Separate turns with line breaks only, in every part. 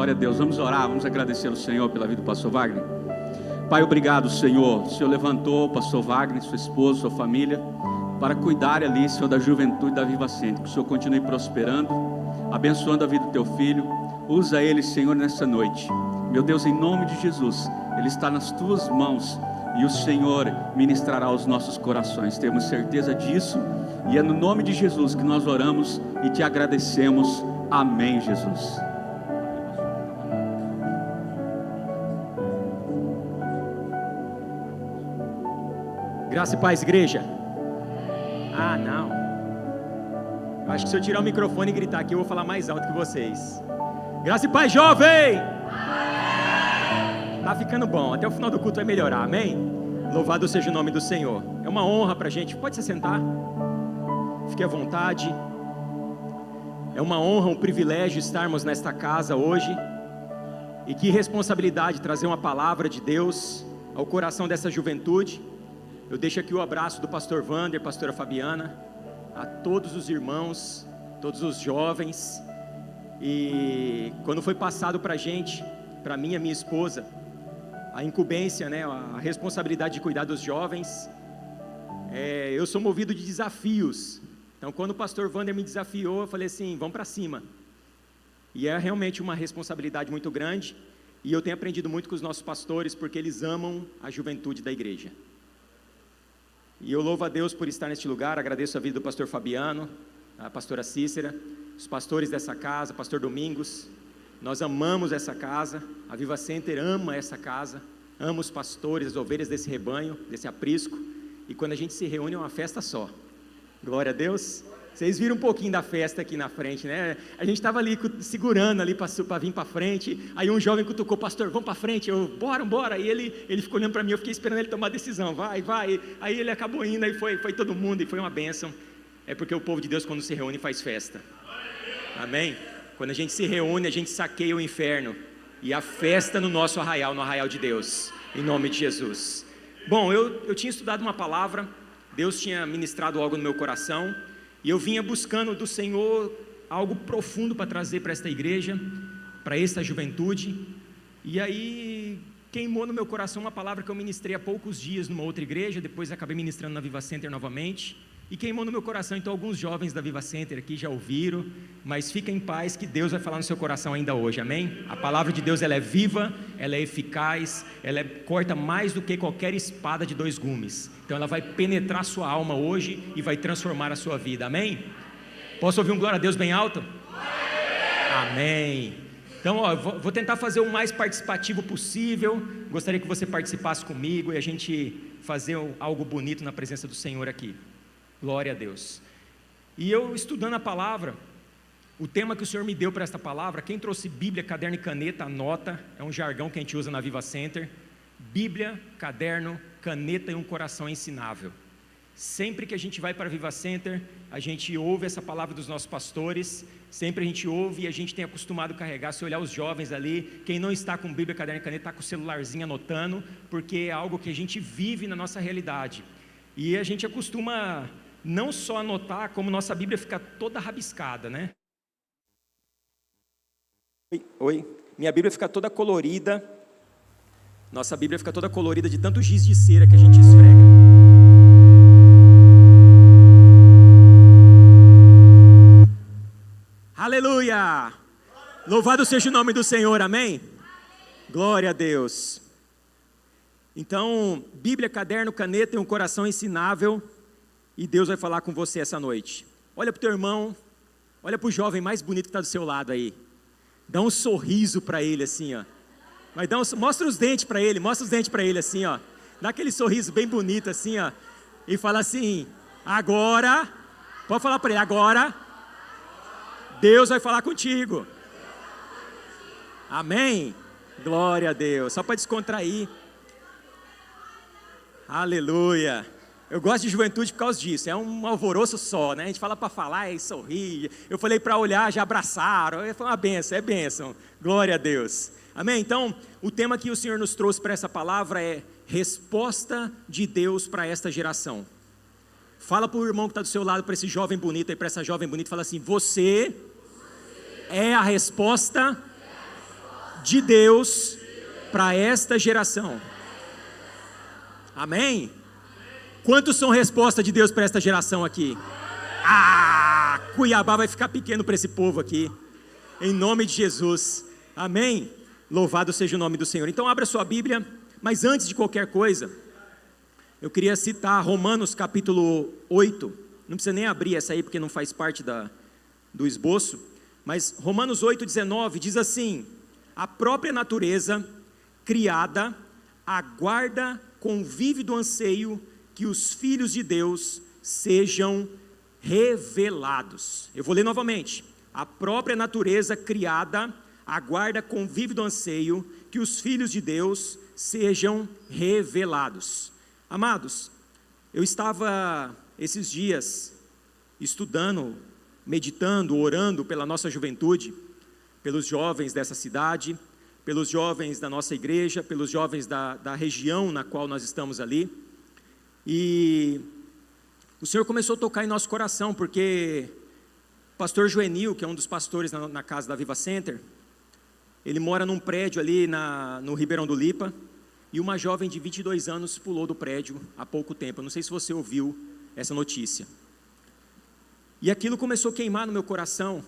Glória a Deus. Vamos orar, vamos agradecer ao Senhor pela vida do pastor Wagner. Pai, obrigado, Senhor. O Senhor levantou o pastor Wagner, sua esposa, sua família, para cuidar ali, Senhor, da juventude da Viva Center. Que o Senhor continue prosperando, abençoando a vida do teu filho. Usa ele, Senhor, nessa noite. Meu Deus, em nome de Jesus, ele está nas tuas mãos e o Senhor ministrará aos nossos corações. Temos certeza disso e é no nome de Jesus que nós oramos e te agradecemos. Amém, Jesus.
Graça e paz, igreja. Ah, não. Eu acho que se eu tirar o microfone e gritar aqui, eu vou falar mais alto que vocês. Graça e paz, jovem. Tá ficando bom, até o final do culto vai melhorar, amém? Louvado seja o nome do Senhor. É uma honra pra gente, pode se sentar. Fique à vontade. É uma honra, um privilégio estarmos nesta casa hoje. E que responsabilidade trazer uma palavra de Deus ao coração dessa juventude. Eu deixo aqui o abraço do pastor Wander, pastora Fabiana, a todos os irmãos, todos os jovens. E quando foi passado para a gente, para mim e a minha esposa, a incumbência, né, a responsabilidade de cuidar dos jovens, eu sou movido de desafios. Então quando o pastor Wander me desafiou, eu falei assim, vamos para cima. E é realmente uma responsabilidade muito grande, e eu tenho aprendido muito com os nossos pastores, porque eles amam a juventude da igreja. E eu louvo a Deus por estar neste lugar, agradeço a vida do pastor Fabiano, a pastora Cícera, os pastores dessa casa, pastor Domingos. Nós amamos essa casa, a Viva Center ama essa casa, ama os pastores, as ovelhas desse rebanho, desse aprisco, e quando a gente se reúne é uma festa só. Glória a Deus. Vocês viram um pouquinho da festa aqui na frente, né? A gente estava ali segurando ali para vir para frente, aí um jovem cutucou, pastor, vamos para frente, eu, bora, e ele ficou olhando para mim, eu fiquei esperando ele tomar a decisão, vai, aí ele acabou indo, aí foi todo mundo, e foi uma bênção. É porque o povo de Deus quando se reúne faz festa, amém? Quando a gente se reúne, a gente saqueia o inferno, e a festa no nosso arraial, no arraial de Deus, em nome de Jesus. Bom, eu tinha estudado uma palavra, Deus tinha ministrado algo no meu coração, e eu vinha buscando do Senhor algo profundo para trazer para esta igreja, para esta juventude, e aí queimou no meu coração uma palavra que eu ministrei há poucos dias numa outra igreja, depois acabei ministrando na Viva Center novamente, e queimou no meu coração. Então alguns jovens da Viva Center aqui já ouviram, mas fica em paz que Deus vai falar no seu coração ainda hoje, amém? A palavra de Deus, ela é viva, ela é eficaz, ela corta mais do que qualquer espada de 2 gumes, então ela vai penetrar sua alma hoje e vai transformar a sua vida, amém? Posso ouvir um glória a Deus bem alto? Amém. Então vou tentar fazer o mais participativo possível, gostaria que você participasse comigo e a gente fazer algo bonito na presença do Senhor aqui. Glória a Deus. E eu estudando a palavra, o tema que o Senhor me deu para esta palavra, quem trouxe Bíblia, caderno e caneta, anota, é um jargão que a gente usa na Viva Center. Bíblia, caderno, caneta e um coração ensinável. Sempre que a gente vai para a Viva Center, a gente ouve essa palavra dos nossos pastores, sempre a gente ouve e a gente tem acostumado a carregar. Se olhar os jovens ali, quem não está com Bíblia, caderno e caneta, está com o celularzinho anotando, porque é algo que a gente vive na nossa realidade. E a gente acostuma não só anotar, como nossa Bíblia fica toda rabiscada, né? Oi? Minha Bíblia fica toda colorida, nossa Bíblia fica toda colorida de tanto giz de cera que a gente esfrega. Aleluia! Louvado seja o nome do Senhor, amém? Glória a Deus. Então, Bíblia, caderno, caneta e um coração ensinável, e Deus vai falar com você essa noite. Olha para o teu irmão, olha para o jovem mais bonito que está do seu lado aí, dá um sorriso para ele assim, ó. Mostra os dentes para ele, assim, ó. Dá aquele sorriso bem bonito assim, ó, e fala assim, agora, pode falar para ele, agora, Deus vai falar contigo. Amém? Glória a Deus, só para descontrair. Aleluia. Eu gosto de juventude por causa disso, é um alvoroço só, né? A gente fala para falar e sorrir. Eu falei para olhar, já abraçaram. Foi uma bênção, é bênção. Glória a Deus. Amém? Então, o tema que o Senhor nos trouxe para essa palavra é resposta de Deus para esta geração. Fala para o irmão que está do seu lado, para esse jovem bonito e para essa jovem bonita, fala assim: você é a resposta de Deus para esta geração. Amém? Quantos são resposta de Deus para esta geração aqui? Cuiabá vai ficar pequeno para esse povo aqui, em nome de Jesus. Amém? Louvado seja o nome do Senhor. Então abra sua Bíblia, mas antes de qualquer coisa, eu queria citar Romanos capítulo 8, não precisa nem abrir essa aí porque não faz parte do esboço, mas Romanos 8,19 diz assim: a própria natureza criada aguarda com vívido anseio que os filhos de Deus sejam revelados. Eu vou ler novamente. A própria natureza criada aguarda com vívido anseio que os filhos de Deus sejam revelados. Amados, eu estava esses dias estudando, meditando, orando pela nossa juventude, pelos jovens dessa cidade, pelos jovens da nossa igreja, pelos jovens da região na qual nós estamos ali, e o Senhor começou a tocar em nosso coração, porque o pastor Joenil, que é um dos pastores na casa da Viva Center, ele mora num prédio ali no Ribeirão do Lipa, e uma jovem de 22 anos pulou do prédio há pouco tempo. Eu não sei se você ouviu essa notícia. E aquilo começou a queimar no meu coração,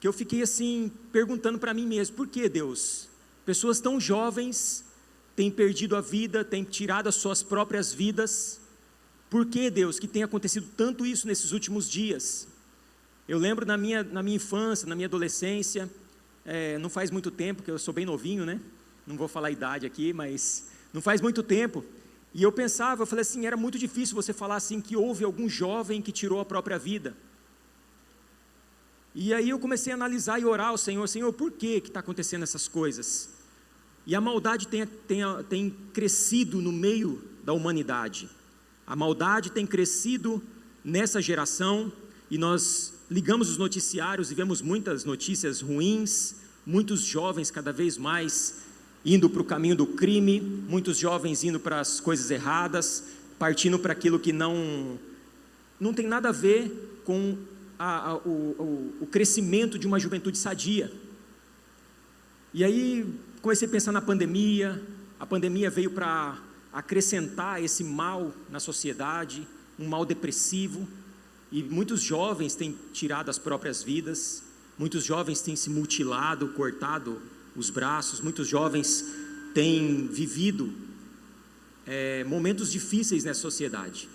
que eu fiquei assim, perguntando para mim mesmo: por que, Deus? Pessoas tão jovens têm perdido a vida, têm tirado as suas próprias vidas. Por que, Deus, que tem acontecido tanto isso nesses últimos dias? Eu lembro na minha infância, na minha adolescência, não faz muito tempo, porque eu sou bem novinho, né? Não vou falar a idade aqui, mas não faz muito tempo. E eu falei assim, era muito difícil você falar assim que houve algum jovem que tirou a própria vida. E aí eu comecei a analisar e orar ao Senhor: Senhor, por que está acontecendo essas coisas? E a maldade tem crescido no meio da humanidade. A maldade tem crescido nessa geração, e nós ligamos os noticiários e vemos muitas notícias ruins, muitos jovens cada vez mais indo para o caminho do crime, muitos jovens indo para as coisas erradas, partindo para aquilo que não tem nada a ver com o crescimento de uma juventude sadia. E aí comecei a pensar na pandemia. A pandemia veio para acrescentar esse mal na sociedade, um mal depressivo, e muitos jovens têm tirado as próprias vidas, muitos jovens têm se mutilado, cortado os braços, muitos jovens têm vivido momentos difíceis nessa sociedade.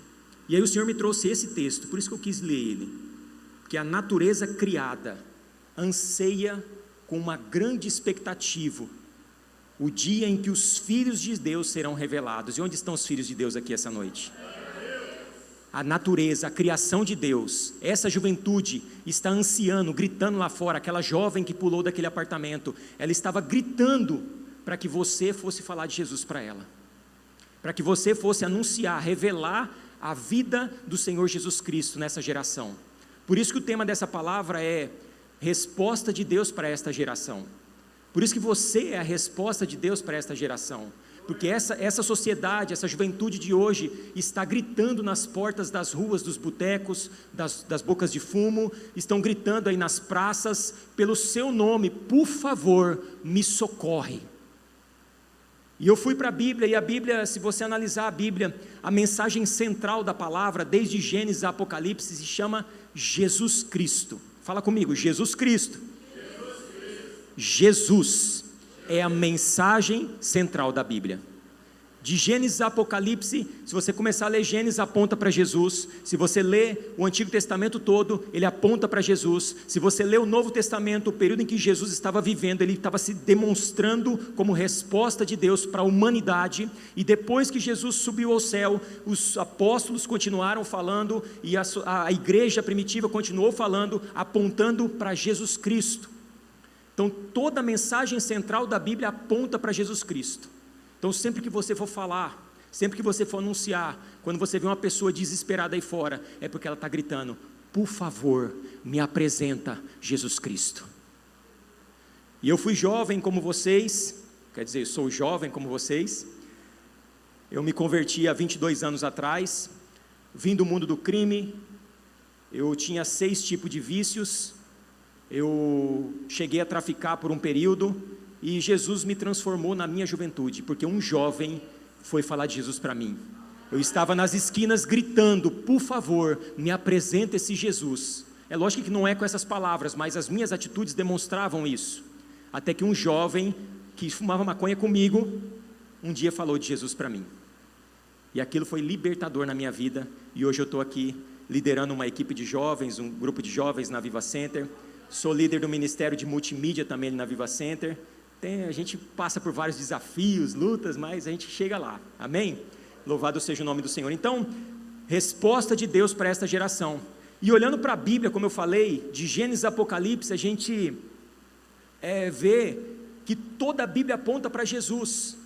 E aí o Senhor me trouxe esse texto, por isso que eu quis ler ele, que a natureza criada anseia com uma grande expectativa o dia em que os filhos de Deus serão revelados. E onde estão os filhos de Deus aqui essa noite? A natureza, a criação de Deus, essa juventude está ansiando, gritando lá fora. Aquela jovem que pulou daquele apartamento, ela estava gritando para que você fosse falar de Jesus para ela, para que você fosse anunciar, revelar a vida do Senhor Jesus Cristo nessa geração. Por isso que o tema dessa palavra é resposta de Deus para esta geração. Por isso que você é a resposta de Deus para esta geração, porque essa sociedade, essa juventude de hoje está gritando nas portas das ruas, dos botecos, das bocas de fumo, estão gritando aí nas praças pelo seu nome: por favor, me socorre. E eu fui para a Bíblia, e a Bíblia, se você analisar a Bíblia, a mensagem central da palavra, desde Gênesis a Apocalipse, se chama Jesus Cristo. Fala comigo: Jesus Cristo. Jesus é a mensagem central da Bíblia. De Gênesis a Apocalipse, se você começar a ler Gênesis, aponta para Jesus. Se você lê o Antigo Testamento todo, ele aponta para Jesus. Se você lê o Novo Testamento, o período em que Jesus estava vivendo, ele estava se demonstrando como resposta de Deus para a humanidade. E depois que Jesus subiu ao céu, os apóstolos continuaram falando, e a igreja primitiva continuou falando, apontando para Jesus Cristo. Então toda a mensagem central da Bíblia aponta para Jesus Cristo. Então sempre que você for falar, sempre que você for anunciar, quando você vê uma pessoa desesperada aí fora, é porque ela está gritando: por favor, me apresenta Jesus Cristo. E eu fui jovem como vocês, quer dizer, eu sou jovem como vocês. Eu me converti há 22 anos atrás, vim do mundo do crime. Eu tinha 6 tipos de vícios. Eu cheguei a traficar por um período, e Jesus me transformou na minha juventude, porque um jovem foi falar de Jesus para mim. Eu estava nas esquinas gritando: por favor, me apresenta esse Jesus. É lógico que não é com essas palavras, mas as minhas atitudes demonstravam isso. Até que um jovem que fumava maconha comigo, um dia falou de Jesus para mim. E aquilo foi libertador na minha vida, e hoje eu estou aqui liderando uma equipe de jovens, um grupo de jovens na Viva Center. Sou líder do Ministério de Multimídia também na Viva Center. A gente passa por vários desafios, lutas, mas a gente chega lá, amém? Louvado seja o nome do Senhor. Então, resposta de Deus para esta geração. E olhando para a Bíblia, como eu falei, de Gênesis a Apocalipse, a gente vê que toda a Bíblia aponta para Jesus,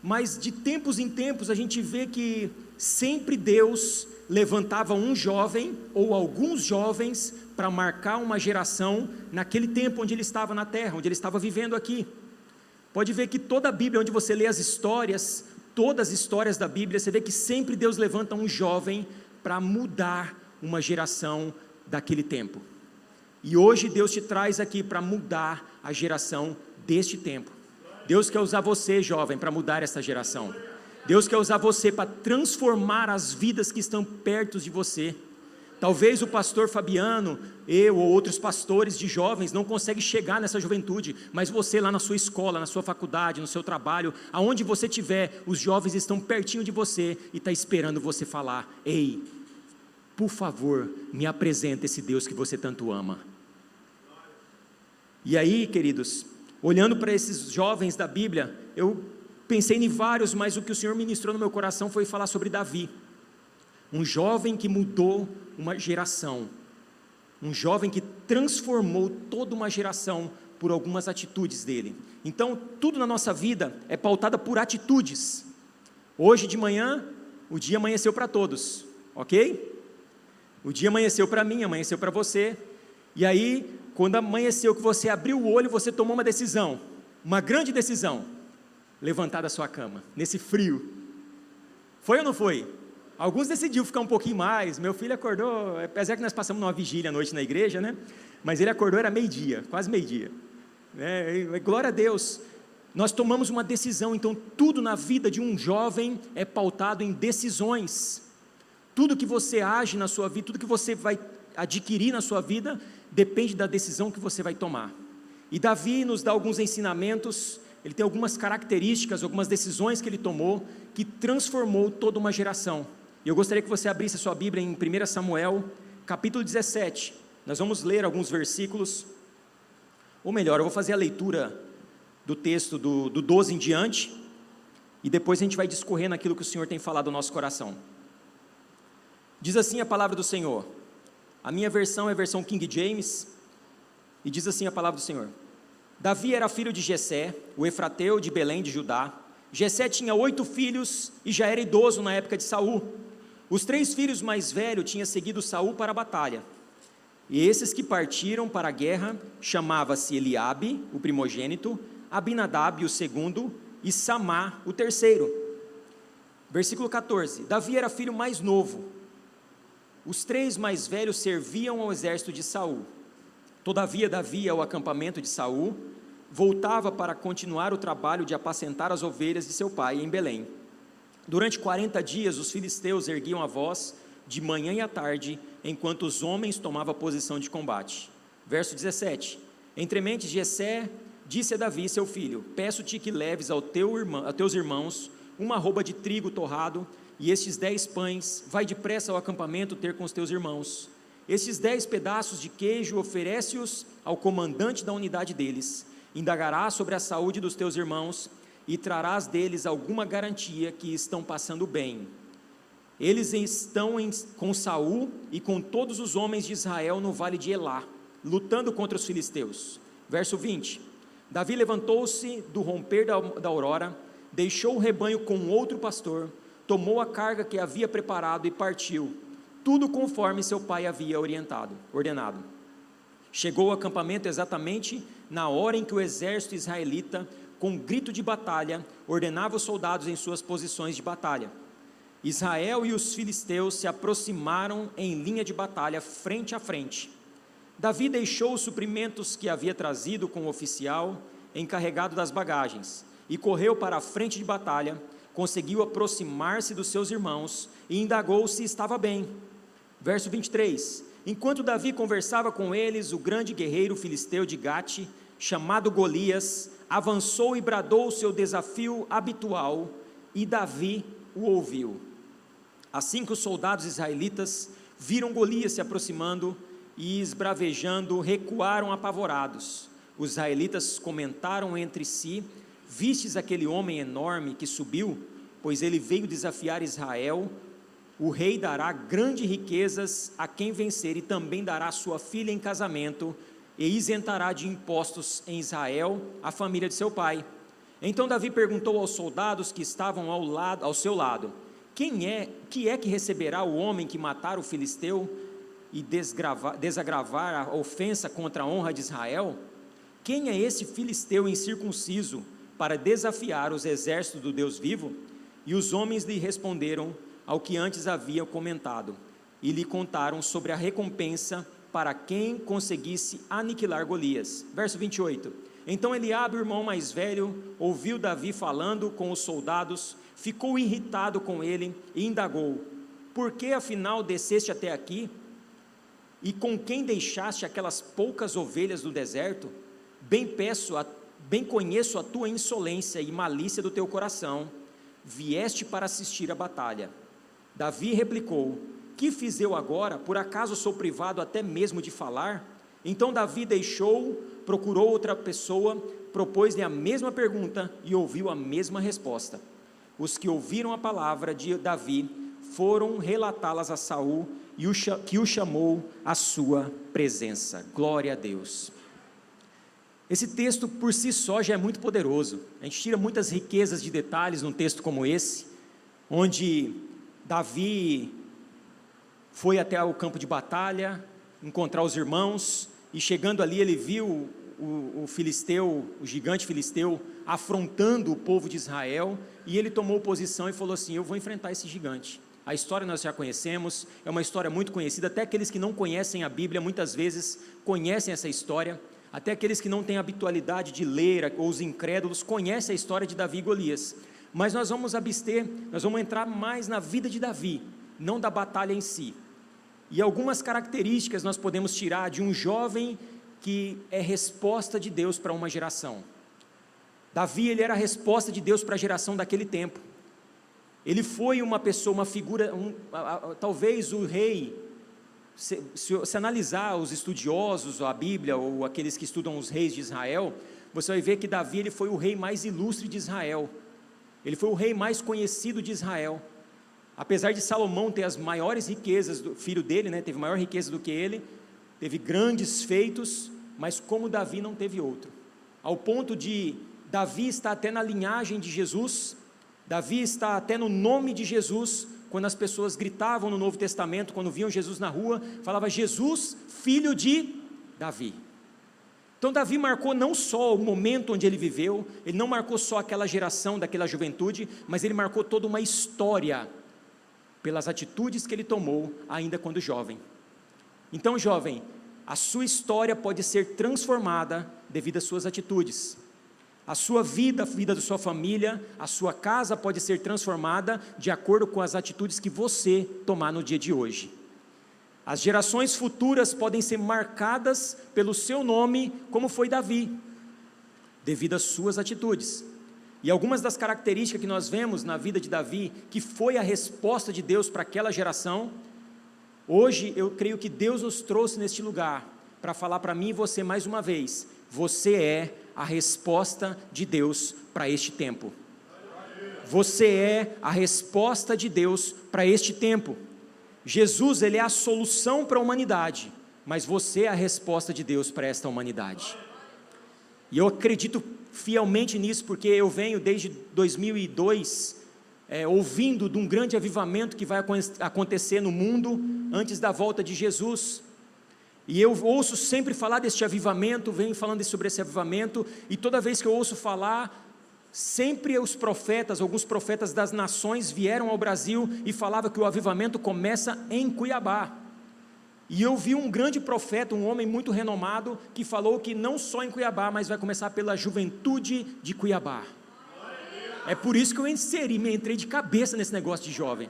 mas de tempos em tempos a gente vê que sempre Deus levantava um jovem ou alguns jovens para marcar uma geração naquele tempo onde ele estava na terra, onde ele estava vivendo aqui. Pode ver que toda a Bíblia, onde você lê as histórias, todas as histórias da Bíblia, você vê que sempre Deus levanta um jovem para mudar uma geração daquele tempo. E hoje Deus te traz aqui para mudar a geração deste tempo. Deus quer usar você, jovem, para mudar essa geração. Deus quer usar você para transformar as vidas que estão perto de você. Talvez o pastor Fabiano, eu ou outros pastores de jovens não conseguem chegar nessa juventude, mas você lá na sua escola, na sua faculdade, no seu trabalho, aonde você estiver, os jovens estão pertinho de você e estão esperando você falar: ei, por favor, me apresenta esse Deus que você tanto ama. E aí, queridos, olhando para esses jovens da Bíblia, eu pensei em vários, mas o que o Senhor ministrou no meu coração foi falar sobre Davi. Um jovem que mudou uma geração, um jovem que transformou toda uma geração por algumas atitudes dele. Então, tudo na nossa vida é pautada por atitudes. Hoje de manhã, o dia amanheceu para todos, ok? O dia amanheceu para mim, amanheceu para você, e aí, quando amanheceu que você abriu o olho, você tomou uma decisão, uma grande decisão: levantar da sua cama, nesse frio. Foi ou não foi? Alguns decidiram ficar um pouquinho mais. Meu filho acordou, apesar que nós passamos numa vigília à noite na igreja, né? Mas ele acordou, era meio-dia, quase meio-dia. Glória a Deus. Nós tomamos uma decisão. Então tudo na vida de um jovem é pautado em decisões. Tudo que você age na sua vida, tudo que você vai adquirir na sua vida, depende da decisão que você vai tomar. E Davi nos dá alguns ensinamentos. Ele tem algumas características, algumas decisões que ele tomou, que transformou toda uma geração. E eu gostaria que você abrisse a sua Bíblia em 1 Samuel, capítulo 17, nós vamos ler alguns versículos, ou melhor, eu vou fazer a leitura do texto do 12 em diante, e depois a gente vai discorrer naquilo que o Senhor tem falado no nosso coração. Diz assim a palavra do Senhor, a minha versão é a versão King James, e diz assim a palavra do Senhor: Davi era filho de Jessé, o efrateu de Belém de Judá. Jessé tinha 8 filhos e já era idoso na época de Saul. Os 3 filhos mais velhos tinham seguido Saul para a batalha. E esses que partiram para a guerra chamava-se Eliabe, o primogênito, Abinadab, o segundo, e Samá, o terceiro. Versículo 14. Davi era filho mais novo. Os 3 mais velhos serviam ao exército de Saul. Todavia Davi, ao acampamento de Saul, voltava para continuar o trabalho de apacentar as ovelhas de seu pai em Belém. Durante 40 dias os filisteus erguiam a voz de manhã e à tarde, enquanto os homens tomavam posição de combate. Verso 17. Entremente Jessé disse a Davi, seu filho: peço-te que leves aos teus irmãos uma arroba de trigo torrado e estes 10 pães, vai depressa ao acampamento ter com os teus irmãos. Estes 10 pedaços de queijo oferece-os ao comandante da unidade deles. Indagarás sobre a saúde dos teus irmãos e trarás deles alguma garantia que estão passando bem. Eles estão com Saul e com todos os homens de Israel no vale de Elá, lutando contra os filisteus. Verso 20. Davi levantou-se do romper da aurora, deixou o rebanho com outro pastor, tomou a carga que havia preparado e partiu, tudo conforme seu pai havia ordenado. Chegou ao acampamento exatamente na hora em que o exército israelita, com um grito de batalha, ordenava os soldados em suas posições de batalha. Israel e os filisteus se aproximaram em linha de batalha, frente a frente. Davi deixou os suprimentos que havia trazido com o oficial encarregado das bagagens, e correu para a frente de batalha, conseguiu aproximar-se dos seus irmãos, e indagou se estava bem. Verso 23, enquanto Davi conversava com eles, o grande guerreiro filisteu de Gate, chamado Golias, avançou e bradou o seu desafio habitual, e Davi o ouviu. Assim que os soldados israelitas viram Golias se aproximando e esbravejando, recuaram apavorados. Os israelitas comentaram entre si: vistes aquele homem enorme que subiu? Pois ele veio desafiar Israel. O rei dará grandes riquezas a quem vencer, e também dará sua filha em casamento, e isentará de impostos em Israel a família de seu pai. Então Davi perguntou aos soldados que estavam ao seu lado: que receberá o homem que matar o filisteu e desagravar a ofensa contra a honra de Israel? Quem é esse filisteu incircunciso para desafiar os exércitos do Deus vivo? E os homens lhe responderam ao que antes haviam comentado, e lhe contaram sobre a recompensa para quem conseguisse aniquilar Golias. Verso 28, então Eliabe, o irmão mais velho, ouviu Davi falando com os soldados, ficou irritado com ele e indagou: por que afinal desceste até aqui? E com quem deixaste aquelas poucas ovelhas do deserto? Bem conheço a tua insolência e malícia do teu coração, vieste para assistir à batalha. Davi replicou: que fiz eu agora? Por acaso sou privado até mesmo de falar? Então Davi procurou outra pessoa, propôs-lhe a mesma pergunta e ouviu a mesma resposta. Os que ouviram a palavra de Davi foram relatá-las a Saul, que o chamou à sua presença. Glória a Deus. Esse texto por si só já é muito poderoso. A gente tira muitas riquezas de detalhes num texto como esse, onde Davi foi até o campo de batalha, encontrar os irmãos, e chegando ali ele viu o filisteu, o gigante filisteu, afrontando o povo de Israel, e ele tomou posição e falou assim: eu vou enfrentar esse gigante. A história nós já conhecemos, é uma história muito conhecida, até aqueles que não conhecem a Bíblia, muitas vezes conhecem essa história, até aqueles que não têm habitualidade de ler, ou os incrédulos, conhecem a história de Davi e Golias. Mas nós vamos nós vamos entrar mais na vida de Davi, não da batalha em si. E algumas características nós podemos tirar de um jovem que é resposta de Deus para uma geração. Davi, ele era a resposta de Deus para a geração daquele tempo. Ele foi uma pessoa, uma figura, talvez o rei, se analisar os estudiosos, a Bíblia, ou aqueles que estudam os reis de Israel, você vai ver que Davi, ele foi o rei mais ilustre de Israel. Ele foi o rei mais conhecido de Israel. Apesar de Salomão ter as maiores riquezas, do filho dele, né, teve maior riqueza do que ele, teve grandes feitos, mas como Davi não teve outro. Ao ponto de Davi estar até na linhagem de Jesus, Davi está até no nome de Jesus, quando as pessoas gritavam no Novo Testamento, quando viam Jesus na rua, falava: Jesus, filho de Davi. Então Davi marcou não só o momento onde ele viveu, ele não marcou só aquela geração, daquela juventude, mas ele marcou toda uma história, pelas atitudes que ele tomou, ainda quando jovem. Então, jovem, a sua história pode ser transformada devido às suas atitudes. A sua vida, a vida da sua família, a sua casa pode ser transformada de acordo com as atitudes que você tomar no dia de hoje. As gerações futuras podem ser marcadas pelo seu nome, como foi Davi, devido às suas atitudes. E algumas das características que nós vemos na vida de Davi, que foi a resposta de Deus para aquela geração, hoje eu creio que Deus nos trouxe neste lugar, para falar para mim e você mais uma vez: você é a resposta de Deus para este tempo. Você é a resposta de Deus para este tempo. Jesus, ele é a solução para a humanidade, mas você é a resposta de Deus para esta humanidade. E eu acredito fielmente nisso, porque eu venho desde 2002 ouvindo de um grande avivamento que vai acontecer no mundo antes da volta de Jesus. E eu ouço sempre falar deste avivamento, venho falando sobre esse avivamento, e toda vez que eu ouço falar, sempre os profetas, alguns profetas das nações vieram ao Brasil e falavam que o avivamento começa em Cuiabá. E eu vi um grande profeta, um homem muito renomado, que falou que não só em Cuiabá, mas vai começar pela juventude de Cuiabá. É por isso que eu entrei de cabeça nesse negócio de jovem.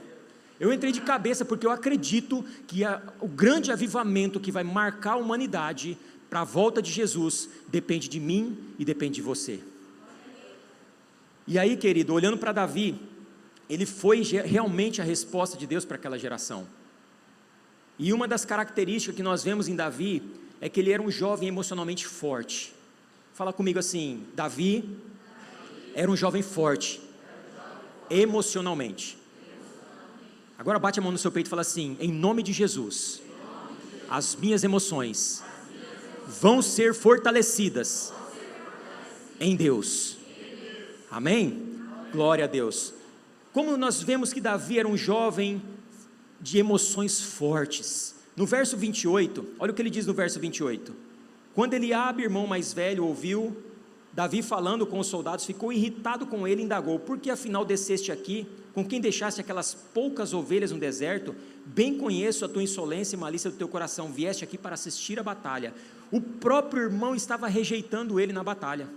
Eu entrei de cabeça porque eu acredito que o grande avivamento que vai marcar a humanidade para a volta de Jesus depende de mim e depende de você. E aí, querido, olhando para Davi, ele foi realmente a resposta de Deus para aquela geração. E uma das características que nós vemos em Davi é que ele era um jovem emocionalmente forte. Fala comigo assim: Davi era um jovem forte, emocionalmente. Agora bate a mão no seu peito e fala assim: em nome de Jesus, as minhas emoções vão ser fortalecidas em Deus. Amém? Glória a Deus. Como nós vemos que Davi era um jovem de emoções fortes. No verso 28, olha o que ele diz no verso 28. Quando Eliabe, irmão mais velho, ouviu Davi falando com os soldados, ficou irritado com ele e indagou: por que afinal desceste aqui, com quem deixaste aquelas poucas ovelhas no deserto? Bem conheço a tua insolência e malícia do teu coração, vieste aqui para assistir a batalha. O próprio irmão estava rejeitando ele na batalha.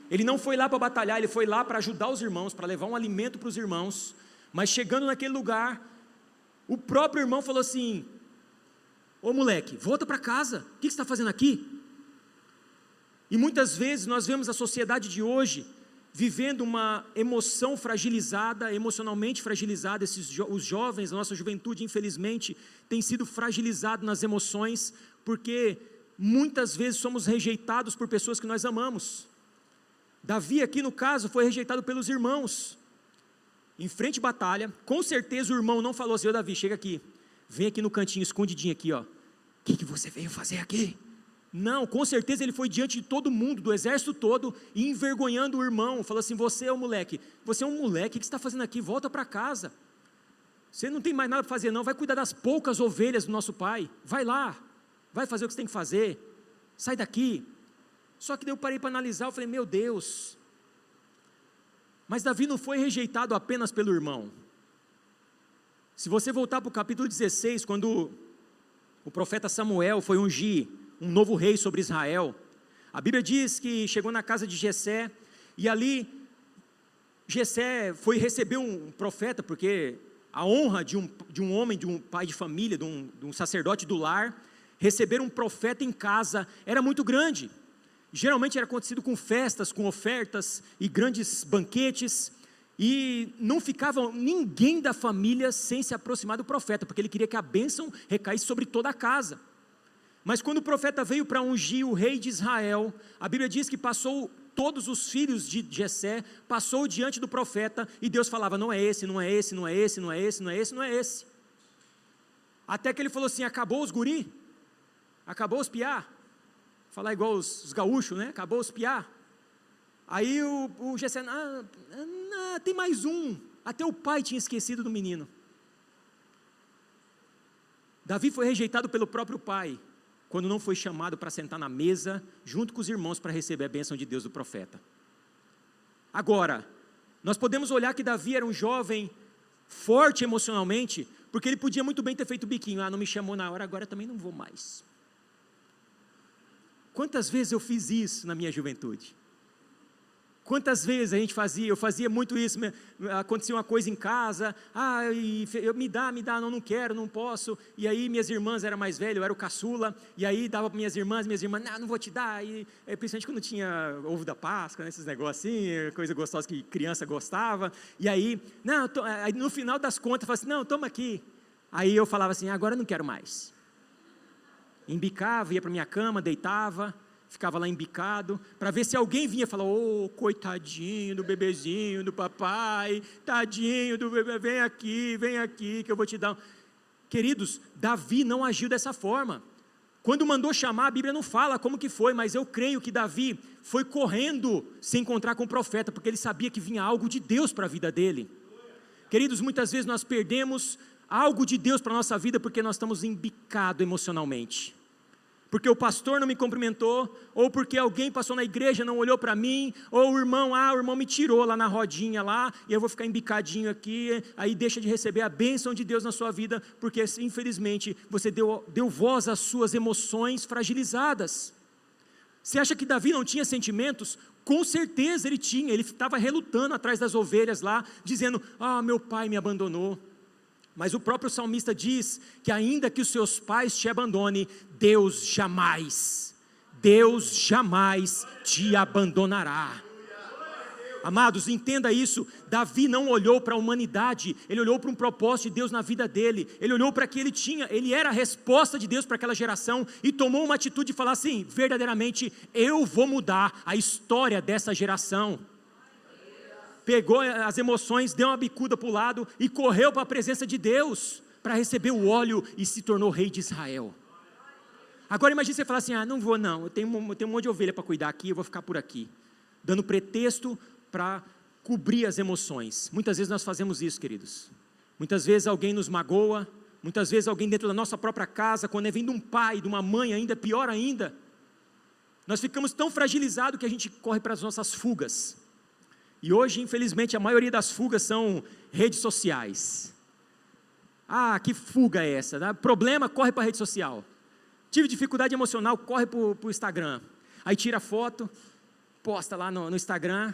Ele não foi lá para batalhar, ele foi lá para ajudar os irmãos, para levar um alimento para os irmãos. Mas chegando naquele lugar, o próprio irmão falou assim: ô moleque, volta para casa, o que você está fazendo aqui? E muitas vezes nós vemos a sociedade de hoje vivendo uma emoção fragilizada, emocionalmente fragilizada. Os jovens, a nossa juventude, infelizmente, tem sido fragilizado nas emoções, porque muitas vezes somos rejeitados por pessoas que nós amamos. Davi aqui no caso foi rejeitado pelos irmãos, em frente à batalha. Com certeza o irmão não falou assim: ô Davi, chega aqui, vem aqui no cantinho, escondidinho aqui, ó. O que você veio fazer aqui? Não, com certeza ele foi diante de todo mundo, do exército todo, e envergonhando o irmão, falou assim: você é um moleque, o que você está fazendo aqui? Volta para casa, você não tem mais nada para fazer não, vai cuidar das poucas ovelhas do nosso pai, vai lá, vai fazer o que você tem que fazer, sai daqui. Só que daí eu parei para analisar, eu falei: meu Deus, mas Davi não foi rejeitado apenas pelo irmão. Se você voltar para o capítulo 16, quando o profeta Samuel foi ungir um novo rei sobre Israel, a Bíblia diz que chegou na casa de Jessé, e ali Jessé foi receber um profeta, porque a honra de um homem, de um pai de família, de um sacerdote do lar, receber um profeta em casa era muito grande. Geralmente era acontecido com festas, com ofertas e grandes banquetes, e não ficava ninguém da família sem se aproximar do profeta, porque ele queria que a bênção recaísse sobre toda a casa. Mas quando o profeta veio para ungir o rei de Israel, a Bíblia diz que passou todos os filhos de Jessé, passou diante do profeta, e Deus falava: não é esse, não é esse, não é esse, não é esse, não é esse, não é esse. Até que ele falou assim: acabou os guri? Acabou os piá? Falar igual os gaúchos, né? Acabou os piá. Aí o Jessé: tem mais um. Até o pai tinha esquecido do menino. Davi foi rejeitado pelo próprio pai, quando não foi chamado para sentar na mesa, junto com os irmãos, para receber a bênção de Deus do profeta. Agora, nós podemos olhar que Davi era um jovem forte emocionalmente, porque ele podia muito bem ter feito biquinho: não me chamou na hora, agora também não vou mais. Quantas vezes eu fiz isso na minha juventude? Quantas vezes eu fazia muito isso, acontecia uma coisa em casa, me dá, não quero, não posso, e aí minhas irmãs eram mais velhas, eu era o caçula, e aí dava para minhas irmãs, não vou te dar, e principalmente quando tinha ovo da Páscoa, né, esses negócios assim, coisa gostosa que criança gostava, e aí, aí no final das contas, eu falava assim: não, toma aqui, aí eu falava assim: agora eu não quero mais. Embicava, ia para minha cama, deitava, ficava lá embicado, para ver se alguém vinha e falava: ô, coitadinho do bebezinho, do papai, tadinho do bebê, vem aqui, que eu vou te dar. Queridos, Davi não agiu dessa forma. Quando mandou chamar, a Bíblia não fala como que foi, mas eu creio que Davi foi correndo se encontrar com o profeta, porque ele sabia que vinha algo de Deus para a vida dele. Queridos, muitas vezes nós perdemos algo de Deus para a nossa vida, porque nós estamos embicados emocionalmente. porque o pastor não me cumprimentou, ou porque alguém passou na igreja e não olhou para mim, ou o irmão me tirou lá na rodinha lá, e eu vou ficar embicadinho aqui, aí deixa de receber a bênção de Deus na sua vida, porque infelizmente você deu voz às suas emoções fragilizadas. Você acha que Davi não tinha sentimentos? Com certeza ele tinha, ele estava relutando atrás das ovelhas lá, dizendo, meu pai me abandonou. Mas o próprio salmista diz que ainda que os seus pais te abandonem, Deus jamais te abandonará. Amados, entenda isso, Davi não olhou para a humanidade, ele olhou para um propósito de Deus na vida dele, ele olhou para o que ele era a resposta de Deus para aquela geração, e tomou uma atitude de falar assim, verdadeiramente, eu vou mudar a história dessa geração. Pegou as emoções, deu uma bicuda para o lado e correu para a presença de Deus, para receber o óleo e se tornou rei de Israel. Agora imagine você falar assim, não vou não, eu tenho um monte de ovelha para cuidar aqui, eu vou ficar por aqui, dando pretexto para cobrir as emoções. Muitas vezes nós fazemos isso, queridos. Muitas vezes alguém nos magoa, muitas vezes alguém dentro da nossa própria casa, quando é vindo um pai, de uma mãe ainda, pior ainda, nós ficamos tão fragilizados que a gente corre para as nossas fugas. E hoje, infelizmente, a maioria das fugas são redes sociais. Que fuga é essa? Problema, corre para a rede social. Tive dificuldade emocional, corre para o Instagram. Aí tira foto, posta lá no Instagram,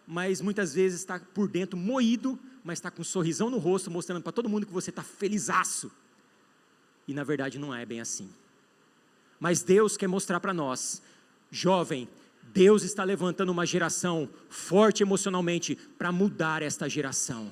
mas muitas vezes está por dentro moído, mas está com um sorrisão no rosto, mostrando para todo mundo que você está felizaço. E na verdade não é bem assim. Mas Deus quer mostrar para nós, jovem, Deus está levantando uma geração forte emocionalmente para mudar esta geração.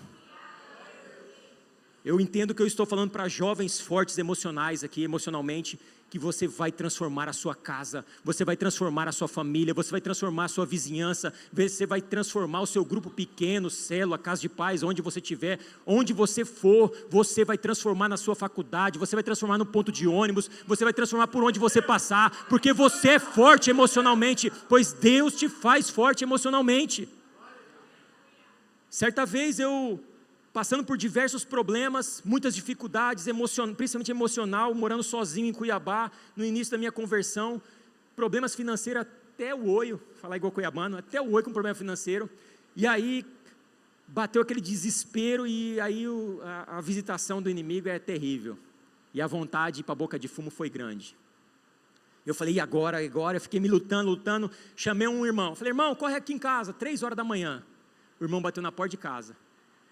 Eu entendo que eu estou falando para jovens fortes emocionais aqui, emocionalmente, que você vai transformar a sua casa, você vai transformar a sua família, você vai transformar a sua vizinhança, você vai transformar o seu grupo pequeno, célula, casa de paz, onde você estiver, onde você for, você vai transformar na sua faculdade, você vai transformar no ponto de ônibus, você vai transformar por onde você passar, porque você é forte emocionalmente, pois Deus te faz forte emocionalmente. Certa vez eu, passando por diversos problemas, muitas dificuldades, principalmente emocional, morando sozinho em Cuiabá, no início da minha conversão, problemas financeiros até o olho, falar igual cuiabano, até o olho com problema financeiro, e aí bateu aquele desespero, e aí a visitação do inimigo é terrível, e a vontade de ir para a boca de fumo foi grande. Eu falei, e agora? Eu fiquei me lutando, chamei um irmão, falei, irmão, corre aqui em casa, 3 horas da manhã, o irmão bateu na porta de casa,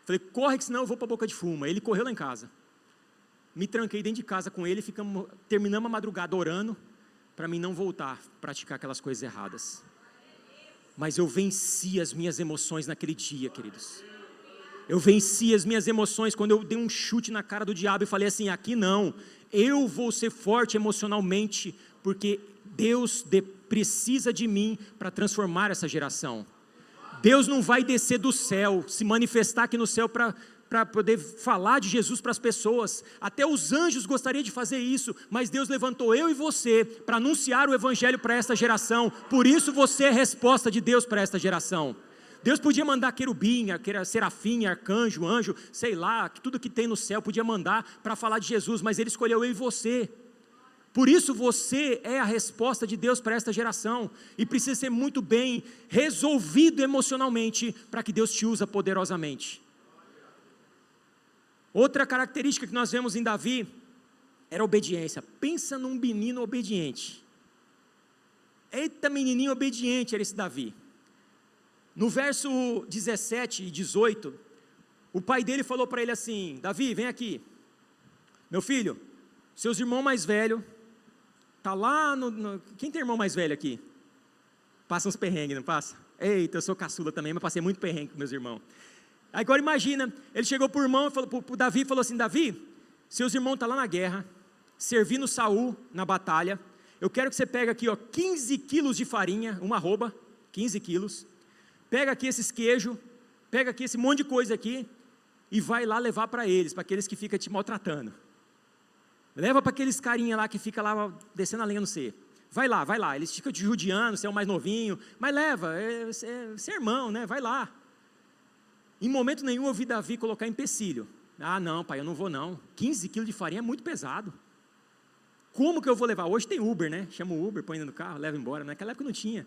falei, corre que senão eu vou para a boca de fumo. Ele correu lá em casa. Me tranquei dentro de casa com ele, terminamos a madrugada orando, para mim não voltar a praticar aquelas coisas erradas. Mas eu venci as minhas emoções naquele dia, queridos. Eu venci as minhas emoções quando eu dei um chute na cara do diabo e falei assim, aqui não, eu vou ser forte emocionalmente, porque Deus precisa de mim para transformar essa geração. Deus não vai descer do céu, se manifestar aqui no céu para poder falar de Jesus para as pessoas. Até os anjos gostariam de fazer isso, mas Deus levantou eu e você para anunciar o evangelho para esta geração. Por isso você é resposta de Deus para esta geração. Deus podia mandar querubim, serafim, arcanjo, anjo, sei lá, tudo que tem no céu podia mandar para falar de Jesus, mas Ele escolheu eu e você. Por isso você é a resposta de Deus para esta geração, e precisa ser muito bem resolvido emocionalmente, para que Deus te use poderosamente. Outra característica que nós vemos em Davi, era a obediência. Pensa num menino obediente. Eita menininho obediente era esse Davi. No verso 17 e 18, o pai dele falou para ele assim, Davi, vem aqui, meu filho, seus irmãos mais velhos, está lá quem tem irmão mais velho aqui? Passa uns perrengues, não passa? Eita, eu sou caçula também, mas passei muito perrengue com meus irmãos. Agora imagina, ele chegou para o irmão, para o Davi, e falou assim, Davi, seus irmãos estão lá na guerra, servindo Saul na batalha, eu quero que você pegue aqui 15 quilos de farinha, uma arroba, 15 quilos, pega aqui esses queijos, pega aqui esse monte de coisa aqui, e vai lá levar para eles, para aqueles que ficam te maltratando. Leva para aqueles carinha lá que fica lá descendo a lenha no C. Vai lá, eles ficam te judiando, você é o mais novinho, mas leva, você é irmão, né? Vai lá. Em momento nenhum eu ouvi Davi colocar empecilho. Não pai, eu não vou não, 15 quilos de farinha é muito pesado. como que eu vou levar? Hoje tem Uber, né? Chama o Uber, põe no carro, leva embora. Naquela época não tinha.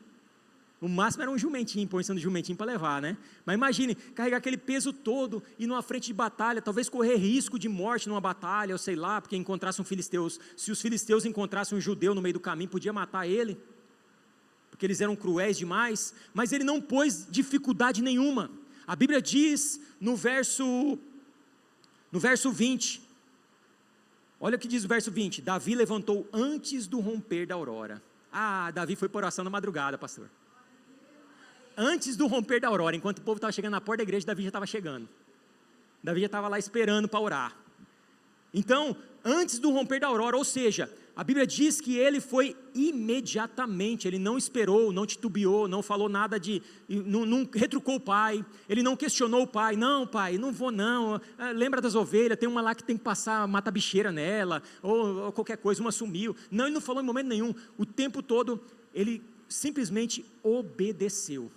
O máximo era um jumentinho, põe no jumentinho para levar, né? Mas imagine, carregar aquele peso todo, ir numa frente de batalha, talvez correr risco de morte numa batalha, ou sei lá, porque encontrasse um filisteu. Se os filisteus encontrassem um judeu no meio do caminho, podia matar ele, porque eles eram cruéis demais, mas ele não pôs dificuldade nenhuma. A Bíblia diz no verso 20, olha o que diz o verso 20, Davi levantou antes do romper da aurora. Davi foi por oração na madrugada, pastor. Antes do romper da aurora, enquanto o povo estava chegando na porta da igreja, Davi já estava chegando. Davi já estava lá esperando para orar. Então, antes do romper da aurora, ou seja, a Bíblia diz que ele foi imediatamente, ele não esperou, não titubeou, não falou nada não retrucou o pai, ele não questionou o pai, não pai, não vou não, lembra das ovelhas, tem uma lá que tem que passar mata-bicheira nela, ou qualquer coisa, uma sumiu. Não, ele não falou em momento nenhum, o tempo todo ele simplesmente obedeceu.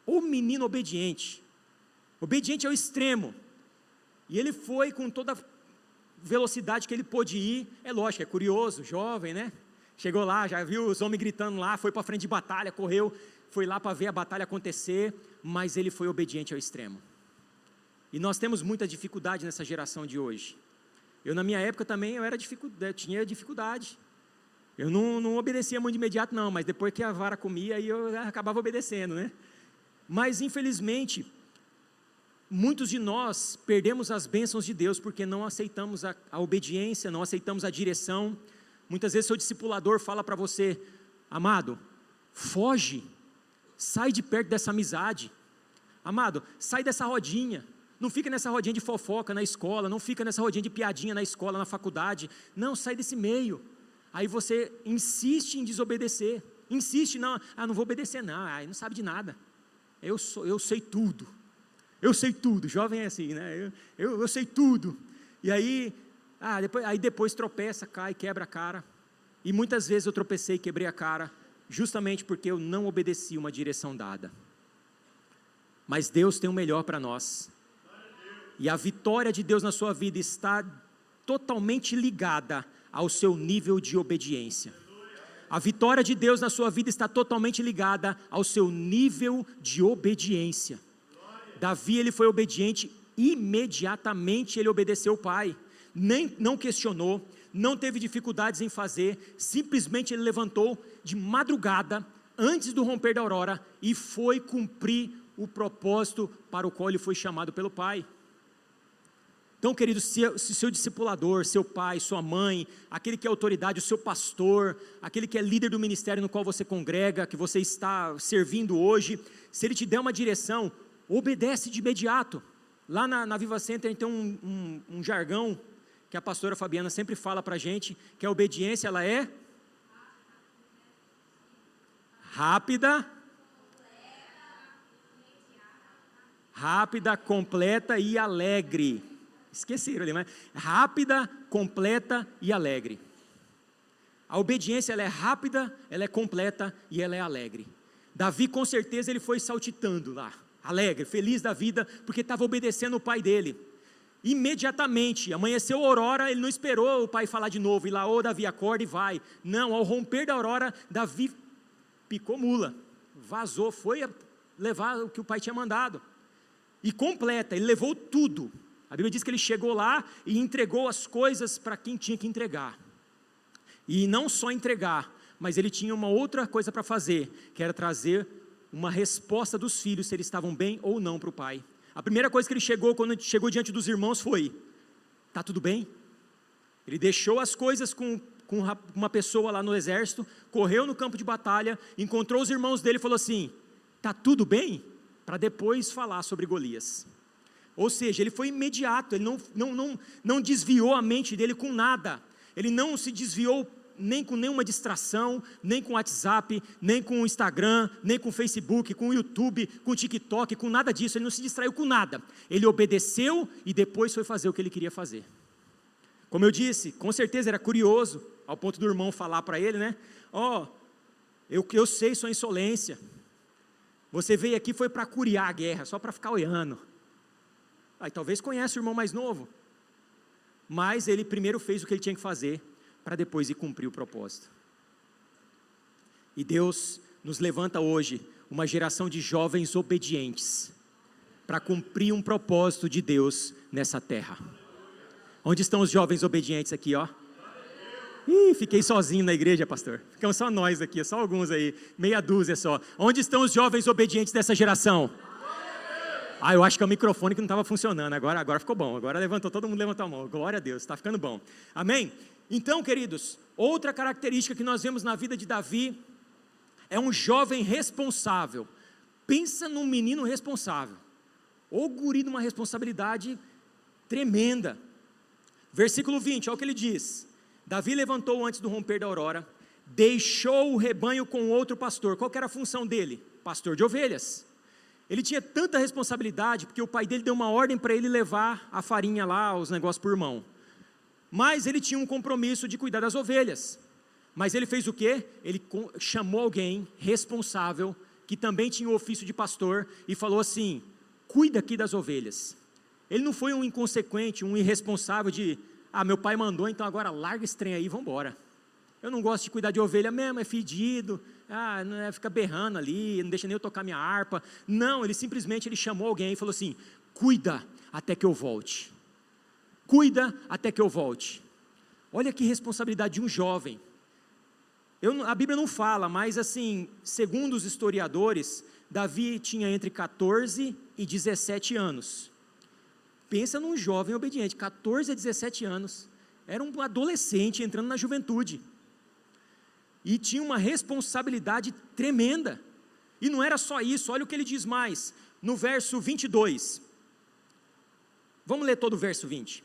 O menino obediente ao extremo, e ele foi com toda a velocidade que ele pôde ir. É lógico, é curioso, jovem, né? Chegou lá, já viu os homens gritando lá, foi para frente de batalha, correu, foi lá para ver a batalha acontecer, mas ele foi obediente ao extremo. E nós temos muita dificuldade nessa geração de hoje. Eu na minha época também eu tinha dificuldade. Eu não obedecia muito de imediato não, mas depois que a vara comia, aí eu acabava obedecendo, né? Mas infelizmente, muitos de nós perdemos as bênçãos de Deus porque não aceitamos a obediência, não aceitamos a direção. Muitas vezes seu discipulador fala para você, amado, foge, sai de perto dessa amizade, amado, sai dessa rodinha, não fica nessa rodinha de fofoca na escola, não fica nessa rodinha de piadinha na escola, na faculdade, não, sai desse meio. Aí você insiste em desobedecer, insiste, não vou obedecer não, não sabe de nada, eu sei tudo. Eu sei tudo, jovem é assim, né? Eu sei tudo. E aí, depois tropeça, cai, quebra a cara. E muitas vezes eu tropecei e quebrei a cara, justamente porque eu não obedeci uma direção dada. Mas Deus tem o melhor para nós. E a vitória de Deus na sua vida está totalmente ligada ao seu nível de obediência. A vitória de Deus na sua vida está totalmente ligada ao seu nível de obediência. Davi, ele foi obediente, imediatamente ele obedeceu o pai, não questionou, não teve dificuldades em fazer, simplesmente ele levantou de madrugada, antes do romper da aurora, e foi cumprir o propósito para o qual ele foi chamado pelo pai. Então, querido, se seu discipulador, seu pai, sua mãe, aquele que é autoridade, o seu pastor, aquele que é líder do ministério no qual você congrega, que você está servindo hoje, se ele te der uma direção, obedece de imediato. Lá na Viva Center a gente tem um jargão que a pastora Fabiana sempre fala para a gente, que a obediência ela é rápida, completa e alegre. Esqueceram ali, mas rápida, completa e alegre. A obediência ela é rápida, ela é completa e ela é alegre. Davi com certeza ele foi saltitando lá, alegre, feliz da vida, porque estava obedecendo o pai dele. Imediatamente, amanheceu a aurora, ele não esperou o pai falar de novo, e lá, Davi, acorda e vai. Não, ao romper da aurora, Davi picou mula, vazou, foi levar o que o pai tinha mandado. E completa, ele levou tudo. A Bíblia diz que ele chegou lá e entregou as coisas para quem tinha que entregar. E não só entregar, mas ele tinha uma outra coisa para fazer, que era trazer uma resposta dos filhos, se eles estavam bem ou não para o pai. A primeira coisa que ele chegou, quando chegou diante dos irmãos foi, está tudo bem? Ele deixou as coisas com uma pessoa lá no exército, correu no campo de batalha, encontrou os irmãos dele e falou assim, está tudo bem? Para depois falar sobre Golias. Ou seja, ele foi imediato, ele não desviou a mente dele com nada, ele não se desviou nem com nenhuma distração, nem com WhatsApp, nem com o Instagram, nem com o Facebook, com o YouTube, com o TikTok, com nada disso, ele não se distraiu com nada, ele obedeceu e depois foi fazer o que ele queria fazer. Como eu disse, com certeza era curioso, ao ponto do irmão falar para ele, né, eu sei sua insolência, você veio aqui foi para curiar a guerra, só para ficar olhando. Aí talvez conhece o irmão mais novo, mas ele primeiro fez o que ele tinha que fazer, para depois ir cumprir o propósito. E Deus nos levanta hoje uma geração de jovens obedientes para cumprir um propósito de Deus nessa terra. Onde estão os jovens obedientes aqui, ó? Fiquei sozinho na igreja, pastor. Ficamos só nós aqui, só alguns aí, meia dúzia só. Onde estão os jovens obedientes dessa geração? Eu acho que é o microfone que não estava funcionando, agora ficou bom, agora todo mundo levantou a mão, glória a Deus, está ficando bom, amém? Então, queridos, outra característica que nós vemos na vida de Davi, é um jovem responsável. Pensa num menino responsável, o guri de uma responsabilidade tremenda. Versículo 20, olha o que ele diz: Davi levantou antes do romper da aurora, deixou o rebanho com outro pastor. Qual que era a função dele? Pastor de ovelhas. Ele tinha tanta responsabilidade, porque o pai dele deu uma ordem para ele levar a farinha lá, os negócios por mão. Mas ele tinha um compromisso de cuidar das ovelhas. Mas ele fez o quê? Ele chamou alguém responsável, que também tinha o ofício de pastor, e falou assim: cuida aqui das ovelhas. Ele não foi um inconsequente, um irresponsável de, meu pai mandou, então agora larga esse trem aí e vamos embora. Eu não gosto de cuidar de ovelha mesmo, é fedido, fica berrando ali, não deixa nem eu tocar minha harpa. Não, ele simplesmente chamou alguém e falou assim: cuida até que eu volte. Cuida até que eu volte. Olha que responsabilidade de um jovem. A Bíblia não fala, mas assim, segundo os historiadores, Davi tinha entre 14 e 17 anos. Pensa num jovem obediente, 14 a 17 anos. Era um adolescente entrando na juventude. E tinha uma responsabilidade tremenda. E não era só isso, olha o que ele diz mais, no verso 22. Vamos ler todo o verso 20.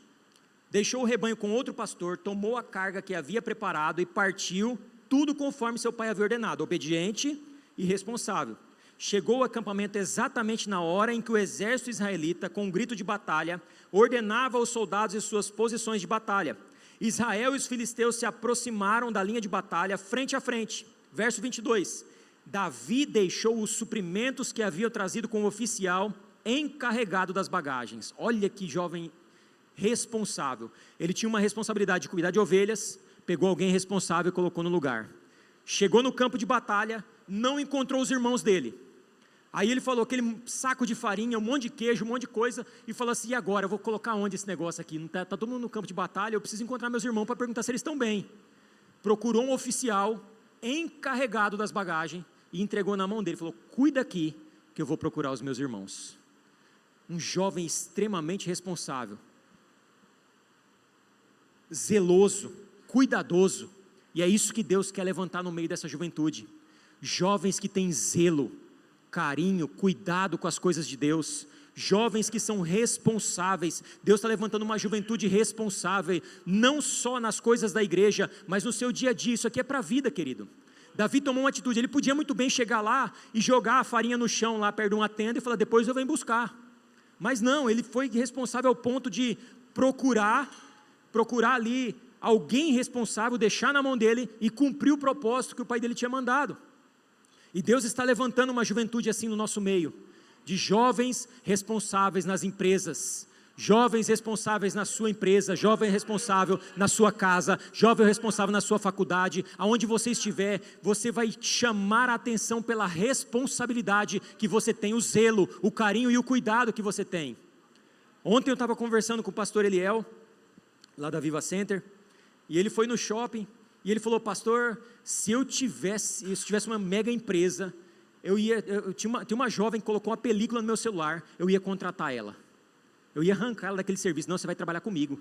Deixou o rebanho com outro pastor, tomou a carga que havia preparado e partiu, tudo conforme seu pai havia ordenado, obediente e responsável. Chegou ao acampamento exatamente na hora em que o exército israelita, com um grito de batalha, ordenava aos soldados em suas posições de batalha. Israel e os filisteus se aproximaram da linha de batalha, frente a frente. Verso 22. Davi deixou os suprimentos que havia trazido com o oficial encarregado das bagagens. Olha que jovem responsável. Ele tinha uma responsabilidade de cuidar de ovelhas, pegou alguém responsável e colocou no lugar. Chegou no campo de batalha, não encontrou os irmãos dele. Aí ele falou aquele saco de farinha, um monte de queijo, um monte de coisa, e falou assim: e agora, eu vou colocar onde esse negócio aqui? Está todo mundo no campo de batalha, eu preciso encontrar meus irmãos para perguntar se eles estão bem. Procurou um oficial encarregado das bagagens e entregou na mão dele, falou: cuida aqui que eu vou procurar os meus irmãos. Um jovem extremamente responsável, zeloso, cuidadoso, e é isso que Deus quer levantar no meio dessa juventude. Jovens que têm zelo, carinho, cuidado com as coisas de Deus, jovens que são responsáveis. Deus está levantando uma juventude responsável, não só nas coisas da igreja, mas no seu dia a dia. Isso aqui é para a vida, querido. Davi tomou uma atitude, ele podia muito bem chegar lá e jogar a farinha no chão lá perto de uma tenda e falar: depois eu venho buscar. Mas não, ele foi responsável ao ponto de procurar ali alguém responsável, deixar na mão dele e cumprir o propósito que o pai dele tinha mandado. E Deus está levantando uma juventude assim no nosso meio, de jovens responsáveis nas empresas, jovens responsáveis na sua empresa, jovem responsável na sua casa, jovem responsável na sua faculdade, aonde você estiver, você vai chamar a atenção pela responsabilidade que você tem, o zelo, o carinho e o cuidado que você tem. Ontem eu estava conversando com o pastor Eliel, lá da Viva Center, e ele foi no shopping, e ele falou: pastor, se eu tivesse uma mega empresa, tem uma jovem que colocou uma película no meu celular, eu ia contratar ela, eu ia arrancar ela daquele serviço. Não, você vai trabalhar comigo.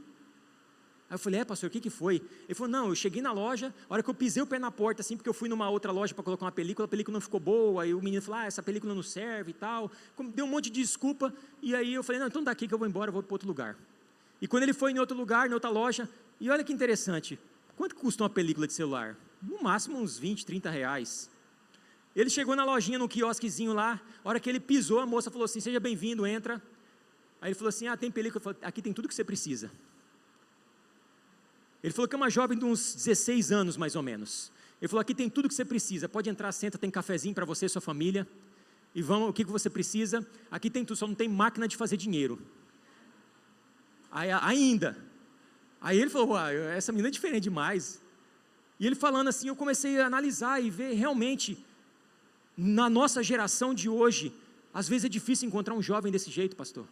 Aí eu falei: pastor, o que foi? Ele falou: não, eu cheguei na loja, a hora que eu pisei o pé na porta, assim, porque eu fui numa outra loja para colocar uma película, a película não ficou boa, aí o menino falou: essa película não serve e tal, deu um monte de desculpa, e aí eu falei: não, então daqui que eu vou embora, eu vou para outro lugar. E quando ele foi em outro lugar, em outra loja, e olha que interessante, quanto custa uma película de celular? No máximo uns 20, 30 reais. Ele chegou na lojinha, no quiosquezinho lá, a hora que ele pisou, a moça falou assim: seja bem-vindo, entra. Aí ele falou assim: tem película? Eu falei: aqui tem tudo que você precisa. Ele falou que é uma jovem de uns 16 anos mais ou menos. Ele falou: aqui tem tudo que você precisa, pode entrar, senta, tem cafezinho para você e sua família, e vamos, o que você precisa, aqui tem tudo, só não tem máquina de fazer dinheiro. Aí ele falou: essa menina é diferente demais, E ele falando assim, eu comecei a analisar e ver realmente, na nossa geração de hoje, às vezes é difícil encontrar um jovem desse jeito, pastor,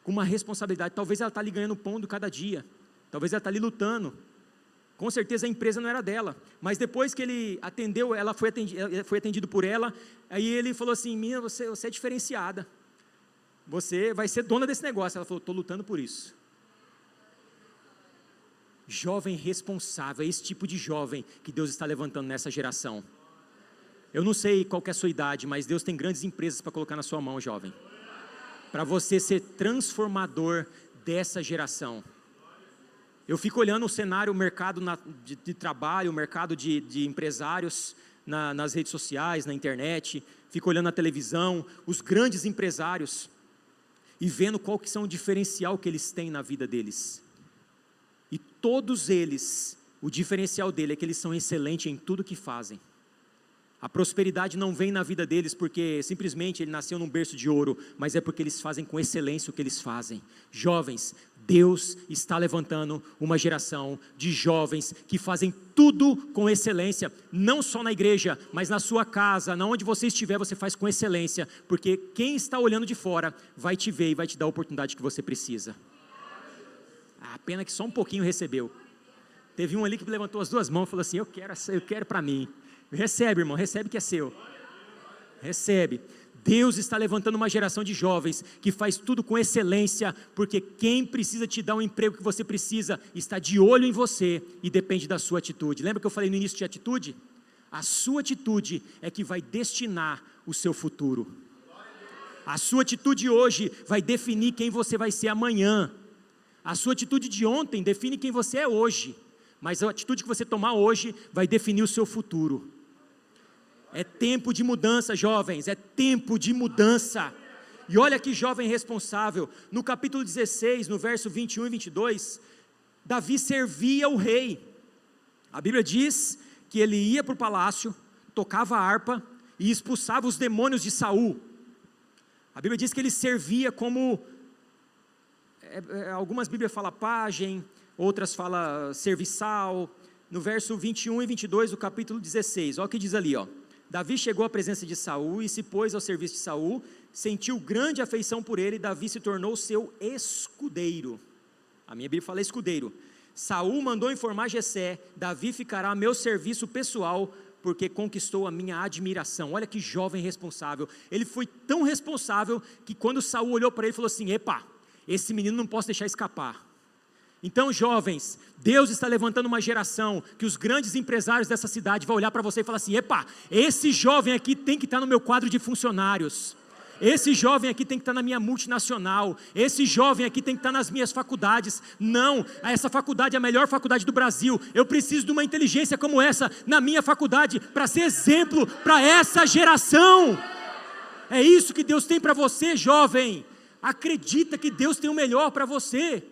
com uma responsabilidade. Talvez ela está ali ganhando pão do cada dia, talvez ela está ali lutando, com certeza a empresa não era dela, mas depois que ele atendeu, foi atendido por ela, aí ele falou assim, minha, você é diferenciada, você vai ser dona desse negócio. Ela falou, estou lutando por isso. Jovem responsável, é esse tipo de jovem que Deus está levantando nessa geração. Eu não sei qual que é a sua idade, mas Deus tem grandes empresas para colocar na sua mão, jovem, para você ser transformador dessa geração. Eu fico olhando o cenário, o mercado de trabalho, o mercado de empresários nas redes sociais, na internet, fico olhando a televisão, os grandes empresários, e vendo qual que são o diferencial que eles têm na vida deles. E todos eles, o diferencial dele é que eles são excelentes em tudo que fazem. A prosperidade não vem na vida deles porque simplesmente ele nasceu num berço de ouro, mas é porque eles fazem com excelência o que eles fazem. Jovens, Deus está levantando uma geração de jovens que fazem tudo com excelência, não só na igreja, mas na sua casa, na onde você estiver, você faz com excelência, porque quem está olhando de fora vai te ver e vai te dar a oportunidade que você precisa. A pena que só um pouquinho recebeu. Teve um ali que levantou as duas mãos e falou assim, eu quero para mim. Recebe, irmão, recebe que é seu. Recebe. Deus está levantando uma geração de jovens que faz tudo com excelência, porque quem precisa te dar um emprego que você precisa, está de olho em você e depende da sua atitude. Lembra que eu falei no início de atitude? A sua atitude é que vai destinar o seu futuro. A sua atitude hoje vai definir quem você vai ser amanhã. A sua atitude de ontem define quem você é hoje, mas a atitude que você tomar hoje vai definir o seu futuro. É tempo de mudança, jovens, é tempo de mudança. E olha que jovem responsável, no capítulo 16, no verso 21 e 22, Davi servia o rei. A Bíblia diz que ele ia para o palácio, tocava a harpa e expulsava os demônios de Saul. A Bíblia diz que ele servia como, algumas Bíblias falam pajem, outras falam serviçal. No verso 21 e 22 do capítulo 16, olha o que diz ali, ó. Davi chegou à presença de Saul e se pôs ao serviço de Saul, sentiu grande afeição por ele, e Davi se tornou seu escudeiro. A minha Bíblia fala escudeiro. Saul mandou informar Jessé, Davi ficará a meu serviço pessoal, porque conquistou a minha admiração. Olha que jovem responsável. Ele foi tão responsável, que quando Saul olhou para ele, falou assim, epa, esse menino não posso deixar escapar. Então, jovens, Deus está levantando uma geração que os grandes empresários dessa cidade vão olhar para você e falar assim, epa, esse jovem aqui tem que estar no meu quadro de funcionários, esse jovem aqui tem que estar na minha multinacional, esse jovem aqui tem que estar nas minhas faculdades. Não, essa faculdade é a melhor faculdade do Brasil, eu preciso de uma inteligência como essa na minha faculdade, para ser exemplo para essa geração. É isso que Deus tem para você, jovem. Acredita que Deus tem o melhor para você.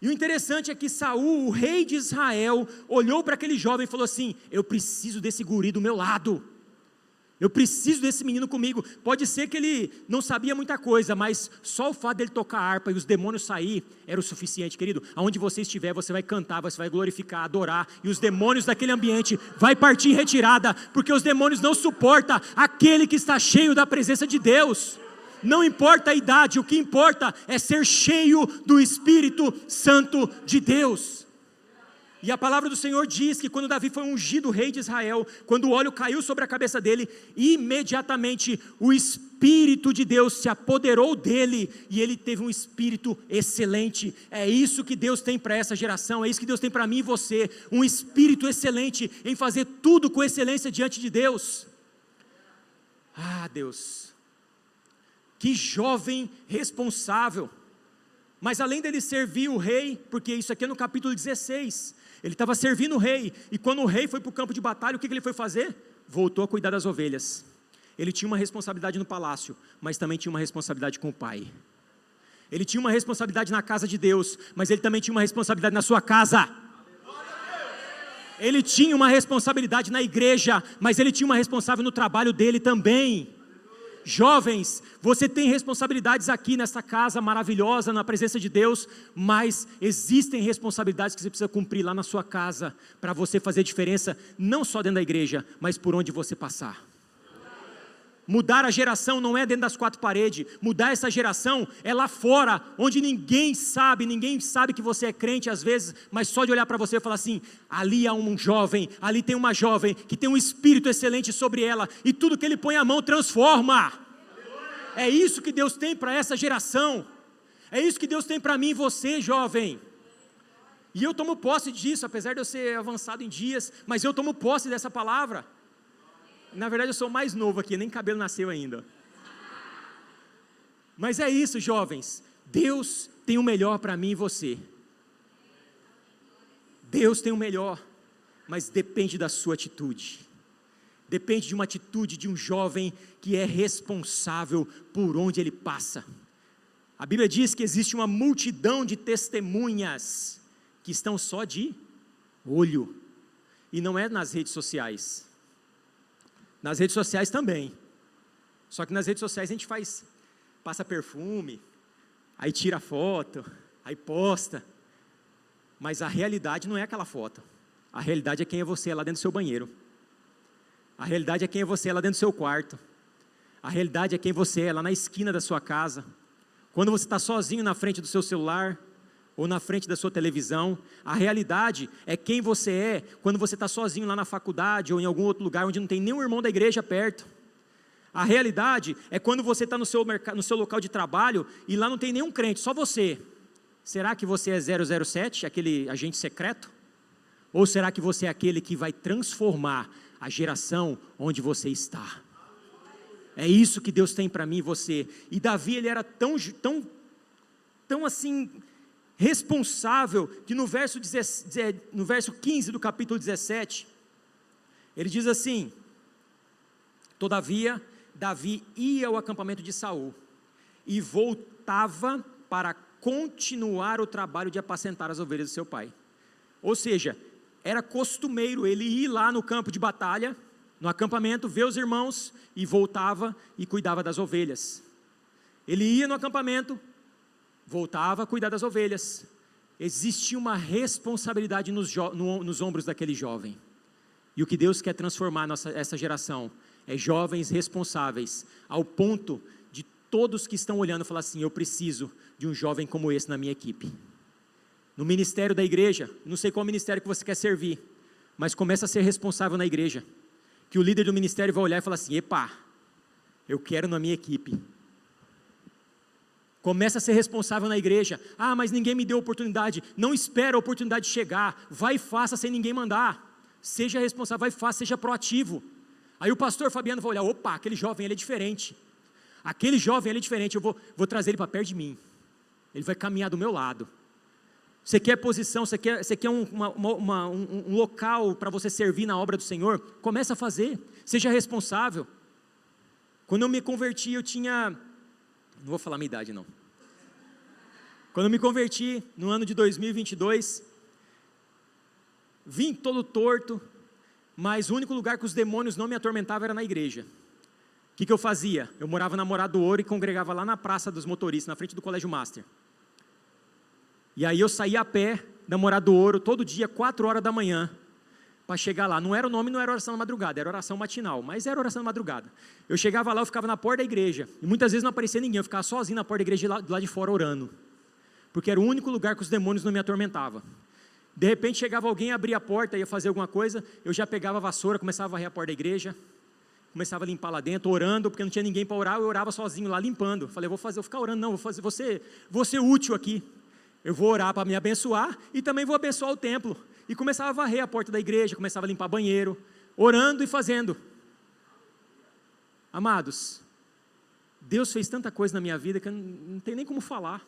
E o interessante é que Saul, o rei de Israel, olhou para aquele jovem e falou assim, eu preciso desse guri do meu lado, eu preciso desse menino comigo. Pode ser que ele não sabia muita coisa, mas só o fato dele tocar a harpa e os demônios sair, era o suficiente, querido. Aonde você estiver, você vai cantar, você vai glorificar, adorar, e os demônios daquele ambiente vai partir em retirada, porque os demônios não suportam aquele que está cheio da presença de Deus. Não importa a idade, o que importa é ser cheio do Espírito Santo de Deus. E a palavra do Senhor diz que quando Davi foi ungido rei de Israel, quando o óleo caiu sobre a cabeça dele, imediatamente o Espírito de Deus se apoderou dele, e ele teve um espírito excelente. É isso que Deus tem para essa geração, é isso que Deus tem para mim e você, um espírito excelente, em fazer tudo com excelência diante de Deus. Ah, Deus, que jovem responsável. Mas além dele servir o rei, porque isso aqui é no capítulo 16, ele estava servindo o rei, e quando o rei foi para o campo de batalha, o que ele foi fazer? Voltou a cuidar das ovelhas. Ele tinha uma responsabilidade no palácio, mas também tinha uma responsabilidade com o pai. Ele tinha uma responsabilidade na casa de Deus, mas ele também tinha uma responsabilidade na sua casa. Ele tinha uma responsabilidade na igreja, mas ele tinha uma responsável no trabalho dele também. Jovens, você tem responsabilidades aqui nessa casa maravilhosa, na presença de Deus, mas existem responsabilidades que você precisa cumprir lá na sua casa, para você fazer diferença, não só dentro da igreja, mas por onde você passar. Mudar a geração não é dentro das quatro paredes, mudar essa geração é lá fora, onde ninguém sabe que você é crente às vezes, mas só de olhar para você e falar assim, ali há um jovem, ali tem uma jovem, que tem um espírito excelente sobre ela, e tudo que ele põe a mão transforma. É isso que Deus tem para essa geração, é isso que Deus tem para mim e você, jovem. E eu tomo posse disso, apesar de eu ser avançado em dias, mas eu tomo posse dessa palavra. Na verdade eu sou mais novo aqui, nem cabelo nasceu ainda. Mas é isso, jovens, Deus tem o melhor para mim e você. Deus tem o melhor, mas depende da sua atitude. Depende de uma atitude de um jovem que é responsável por onde ele passa. A Bíblia diz que existe uma multidão de testemunhas que estão só de olho, e não é nas redes sociais. Nas redes sociais também, só que nas redes sociais a gente passa perfume, aí tira foto, aí posta, mas a realidade não é aquela foto, a realidade é quem é você lá dentro do seu banheiro, a realidade é quem é você lá dentro do seu quarto, a realidade é quem você é lá na esquina da sua casa, quando você está sozinho na frente do seu celular, ou na frente da sua televisão. A realidade é quem você é quando você está sozinho lá na faculdade ou em algum outro lugar onde não tem nenhum irmão da igreja perto. A realidade é quando você está no seu local de trabalho e lá não tem nenhum crente, só você. Será que você é 007, aquele agente secreto? Ou será que você é aquele que vai transformar a geração onde você está? É isso que Deus tem para mim e você. E Davi, ele era tão assim responsável, que no verso 15 do capítulo 17, ele diz assim: todavia, Davi ia ao acampamento de Saul, e voltava para continuar o trabalho de apacentar as ovelhas do seu pai. Ou seja, era costumeiro ele ir lá no campo de batalha, no acampamento, ver os irmãos, e voltava e cuidava das ovelhas. Ele ia no acampamento, voltava a cuidar das ovelhas. Existia uma responsabilidade nos ombros daquele jovem. E o que Deus quer transformar essa geração é jovens responsáveis, ao ponto de todos que estão olhando falar assim: eu preciso de um jovem como esse na minha equipe. No ministério da igreja, não sei qual ministério que você quer servir, mas começa a ser responsável na igreja, que o líder do ministério vai olhar e falar assim: epa, eu quero na minha equipe. Começa a ser responsável na igreja. Ah, mas ninguém me deu oportunidade. Não espera a oportunidade chegar. Vai e faça sem ninguém mandar. Seja responsável, vai e faça, seja proativo. Aí o pastor Fabiano vai olhar: opa, aquele jovem, ele é diferente. Aquele jovem, ele é diferente, eu vou trazer ele para perto de mim. Ele vai caminhar do meu lado. Você quer posição, você quer um local para você servir na obra do Senhor? Começa a fazer, seja responsável. Quando eu me converti, eu tinha... Não vou falar minha idade, não. Quando eu me converti, no ano de 2022, vim todo torto, mas o único lugar que os demônios não me atormentavam era na igreja. O que eu fazia? Eu morava na Morada do Ouro e congregava lá na Praça dos Motoristas, na frente do Colégio Master. E aí eu saía a pé da Morada do Ouro, todo dia, 4 horas da manhã, para chegar lá. Não era oração da madrugada, era oração matinal, mas era oração da madrugada. Eu chegava lá, eu ficava na porta da igreja, e muitas vezes não aparecia ninguém, eu ficava sozinho na porta da igreja, do lado de fora orando, porque era o único lugar que os demônios não me atormentavam. De repente chegava alguém, abria a porta, ia fazer alguma coisa, eu já pegava a vassoura, começava a varrer a porta da igreja, começava a limpar lá dentro, orando, porque não tinha ninguém para orar, eu orava sozinho lá, limpando. Falei: vou ficar orando, não, vou ser útil aqui. Eu vou orar para me abençoar e também vou abençoar o templo. E começava a varrer a porta da igreja, começava a limpar banheiro, orando e fazendo. Amados, Deus fez tanta coisa na minha vida que eu não tenho nem como falar.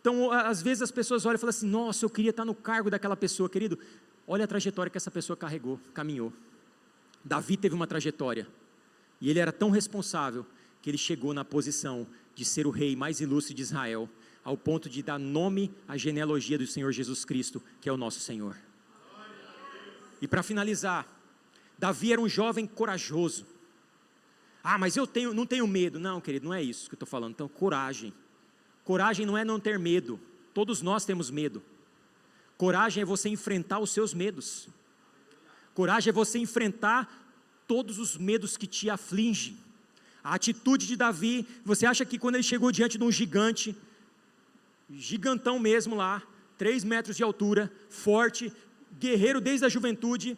Então, às vezes as pessoas olham e falam assim: nossa, eu queria estar no cargo daquela pessoa. Querido, olha a trajetória que essa pessoa caminhou. Davi teve uma trajetória, e ele era tão responsável, que ele chegou na posição de ser o rei mais ilustre de Israel, ao ponto de dar nome à genealogia do Senhor Jesus Cristo, que é o nosso Senhor. E para finalizar, Davi era um jovem corajoso. Ah, mas não tenho medo. Não, querido, não é isso que eu estou falando. Então, coragem. Coragem não é não ter medo. Todos nós temos medo. Coragem é você enfrentar os seus medos. Coragem é você enfrentar todos os medos que te afligem. A atitude de Davi, você acha que quando ele chegou diante de um gigante, gigantão mesmo lá, 3 metros de altura, forte, guerreiro desde a juventude,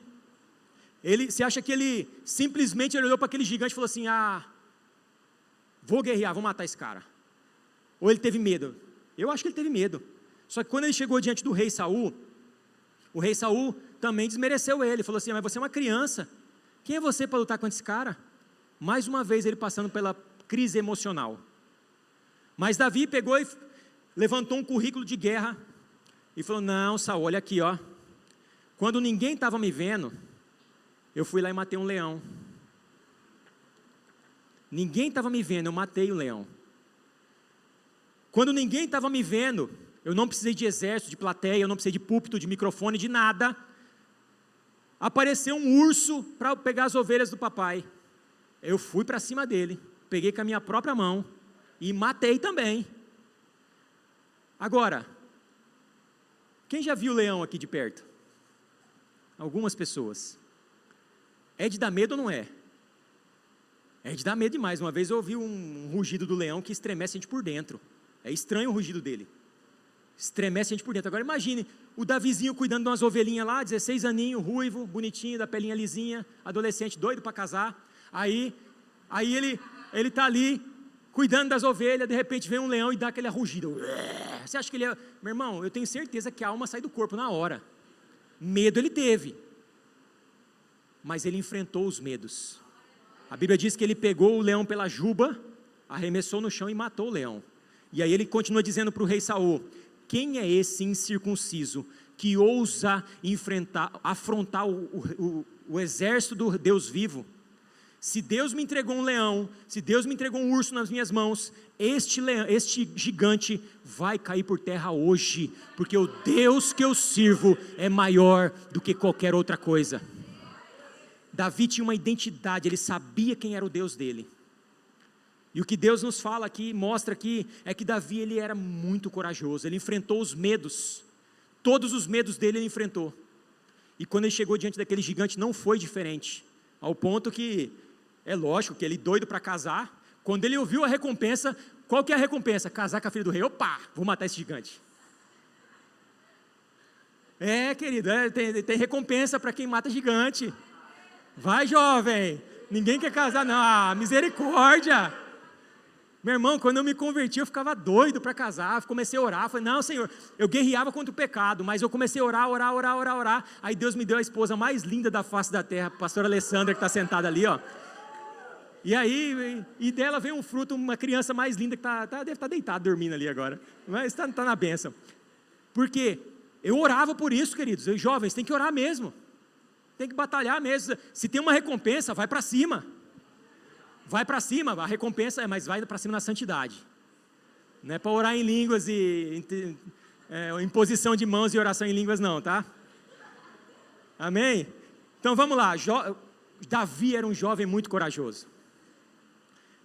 você acha que ele simplesmente olhou para aquele gigante e falou assim, vou guerrear, vou matar esse cara? Ou ele teve medo? Eu acho que ele teve medo. Só que quando ele chegou diante do rei Saul, o rei Saul também desmereceu ele, falou assim, mas você é uma criança, quem é você para lutar com esse cara? Mais uma vez ele passando pela crise emocional. Mas Davi pegou e levantou um currículo de guerra, e falou, não, Saul, olha aqui, ó. Quando ninguém estava me vendo, eu fui lá e matei um leão. Ninguém estava me vendo, eu matei o leão. Quando ninguém estava me vendo, eu não precisei de exército, de plateia, eu não precisei de púlpito, de microfone, de nada. Apareceu um urso para pegar as ovelhas do papai. Eu fui para cima dele, peguei com a minha própria mão e matei também. Agora, quem já viu o leão aqui de perto? Algumas pessoas. É de dar medo ou não é? É de dar medo demais. Uma vez eu ouvi um rugido do leão que estremece a gente por dentro. É estranho o rugido dele. Estremece a gente por dentro. Agora imagine o Davizinho cuidando de umas ovelhinhas lá, 16 aninho, ruivo, bonitinho, da pelinha lisinha, adolescente, doido para casar. Aí ele está ali, cuidando das ovelhas, de repente vem um leão e dá aquele rugido. Você acha que ele é... Meu irmão, eu tenho certeza que a alma sai do corpo na hora. Medo ele teve. Mas ele enfrentou os medos. A Bíblia diz que ele pegou o leão pela juba, arremessou no chão e matou o leão. E aí ele continua dizendo para o rei Saul, quem é esse incircunciso que ousa afrontar o exército do Deus vivo? Se Deus me entregou um leão, se Deus me entregou um urso nas minhas mãos, este gigante vai cair por terra hoje, porque o Deus que eu sirvo é maior do que qualquer outra coisa. Davi tinha uma identidade, ele sabia quem era o Deus dele. E o que Deus nos fala aqui, mostra aqui, é que Davi ele era muito corajoso, ele enfrentou os medos, todos os medos dele ele enfrentou. E quando ele chegou diante daquele gigante não foi diferente, ao ponto que, é lógico que ele doido para casar, quando ele ouviu a recompensa, qual que é a recompensa? Casar com a filha do rei, opa, vou matar esse gigante. Querido, tem recompensa para quem mata gigante. Vai jovem, ninguém quer casar não, misericórdia. Meu irmão, quando eu me converti, eu ficava doido para casar, comecei a orar, falei, não Senhor, eu guerreava contra o pecado, mas eu comecei a orar, aí Deus me deu a esposa mais linda da face da terra, a pastora Alessandra, que está sentada ali, ó. E aí, dela veio um fruto, uma criança mais linda, que deve estar deitada, dormindo ali agora, mas está na bênção. Porque eu orava por isso, queridos, jovens, tem que orar mesmo, tem que batalhar mesmo, se tem uma recompensa, vai para cima. Vai para cima, a recompensa mas vai para cima na santidade. Não é para orar em línguas imposição de mãos e oração em línguas não, tá? Amém? Então vamos lá, Davi era um jovem muito corajoso.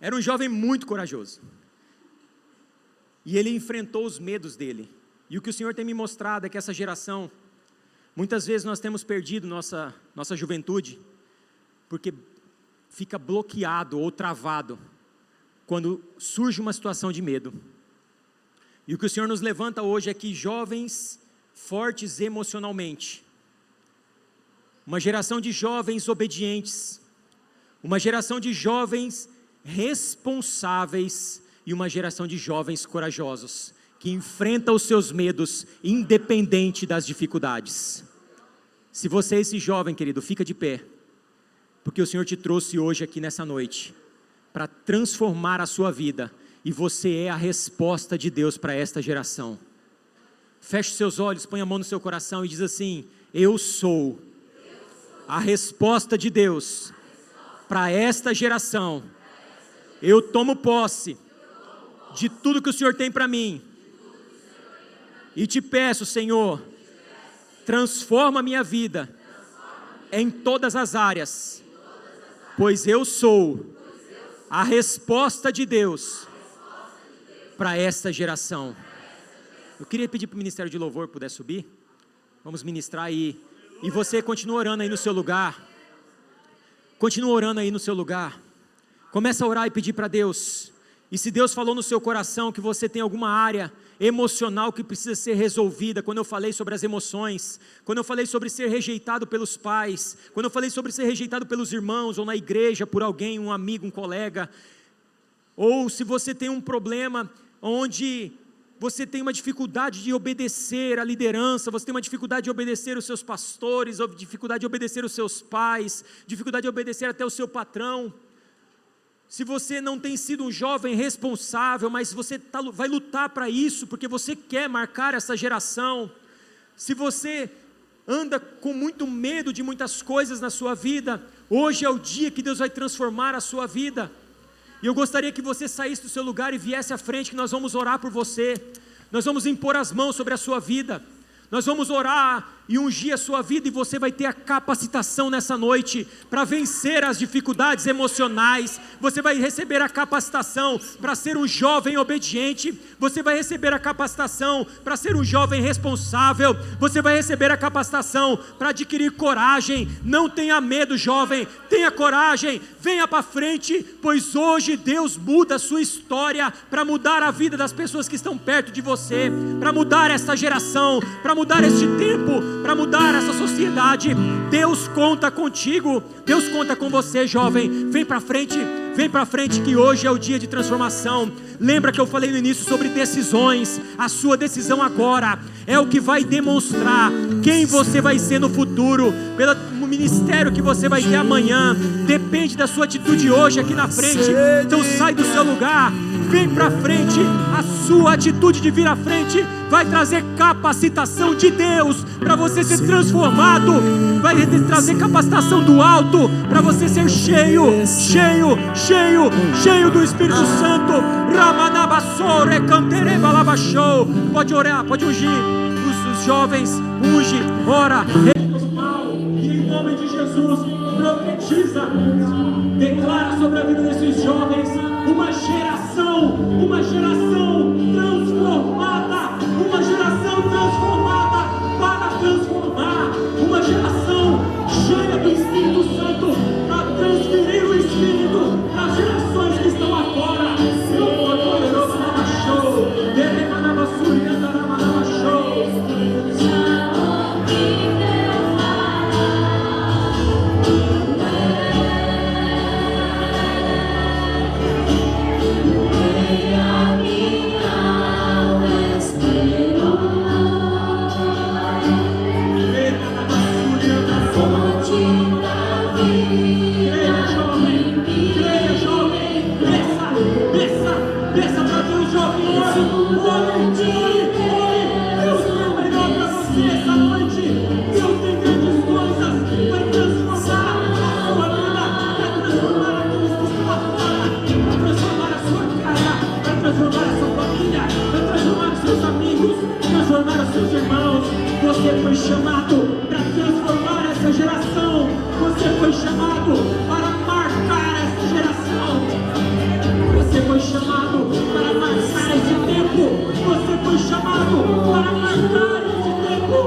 Era um jovem muito corajoso. E ele enfrentou os medos dele. E o que o Senhor tem me mostrado é que essa geração, muitas vezes nós temos perdido nossa juventude, porque fica bloqueado ou travado quando surge uma situação de medo. E o que o Senhor nos levanta hoje é que jovens fortes emocionalmente, uma geração de jovens obedientes, uma geração de jovens responsáveis e uma geração de jovens corajosos, que enfrenta os seus medos independente das dificuldades. Se você é esse jovem, querido, fica de pé, porque o Senhor te trouxe hoje aqui nessa noite, para transformar a sua vida, e você é a resposta de Deus para esta geração. Feche seus olhos, põe a mão no seu coração e diz assim: eu sou a resposta de Deus para esta geração. Eu tomo posse de tudo que o Senhor tem para mim, e te peço, Senhor, transforma a minha vida em todas as áreas, pois eu sou a resposta de Deus para esta geração. Eu queria pedir para o Ministério de Louvor puder subir. Vamos ministrar aí. E você continua orando aí no seu lugar. Continua orando aí no seu lugar. Começa a orar e pedir para Deus. E se Deus falou no seu coração que você tem alguma área emocional que precisa ser resolvida, quando eu falei sobre as emoções, quando eu falei sobre ser rejeitado pelos pais, quando eu falei sobre ser rejeitado pelos irmãos, ou na igreja, por alguém, um amigo, um colega, ou se você tem um problema onde você tem uma dificuldade de obedecer à liderança, você tem uma dificuldade de obedecer os seus pastores, ou dificuldade de obedecer os seus pais, dificuldade de obedecer até o seu patrão. Se você não tem sido um jovem responsável, mas você vai lutar para isso, porque você quer marcar essa geração. Se você anda com muito medo de muitas coisas na sua vida, hoje é o dia que Deus vai transformar a sua vida. E eu gostaria que você saísse do seu lugar e viesse à frente, que nós vamos orar por você. Nós vamos impor as mãos sobre a sua vida. Nós vamos orar e ungir a sua vida, e você vai ter a capacitação nessa noite para vencer as dificuldades emocionais. Você vai receber a capacitação para ser um jovem obediente. Você vai receber a capacitação para ser um jovem responsável. Você vai receber a capacitação para adquirir coragem. Não tenha medo, jovem, tenha coragem, venha para frente, pois hoje Deus muda a sua história para mudar a vida das pessoas que estão perto de você, para mudar essa geração, para mudar este tempo, para mudar essa sociedade. Deus conta contigo, Deus conta com você, jovem. Vem para frente que hoje é o dia de transformação. Lembra que eu falei no início sobre decisões? A sua decisão agora é o que vai demonstrar quem você vai ser no futuro, pelo ministério que você vai ter amanhã. Depende da sua atitude hoje aqui na frente. Então sai do seu lugar, vem para frente. A sua atitude de vir à frente vai trazer capacitação de Deus para você ser transformado, vai trazer capacitação do alto para você ser cheio do Espírito Santo. Pode orar, pode ungir os jovens, unge, ora, e em nome de Jesus profetiza, declara sobre a vida desses jovens uma geração transformada, uma geração transformada para transformar, uma geração cheia do Espírito Santo para transferir o Espírito nas gerações que estão agora. Você foi chamado para transformar essa geração. Você foi chamado para marcar essa geração. Você foi chamado para marcar esse tempo. Você foi chamado para marcar esse tempo.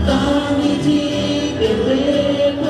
Dá-me de beber.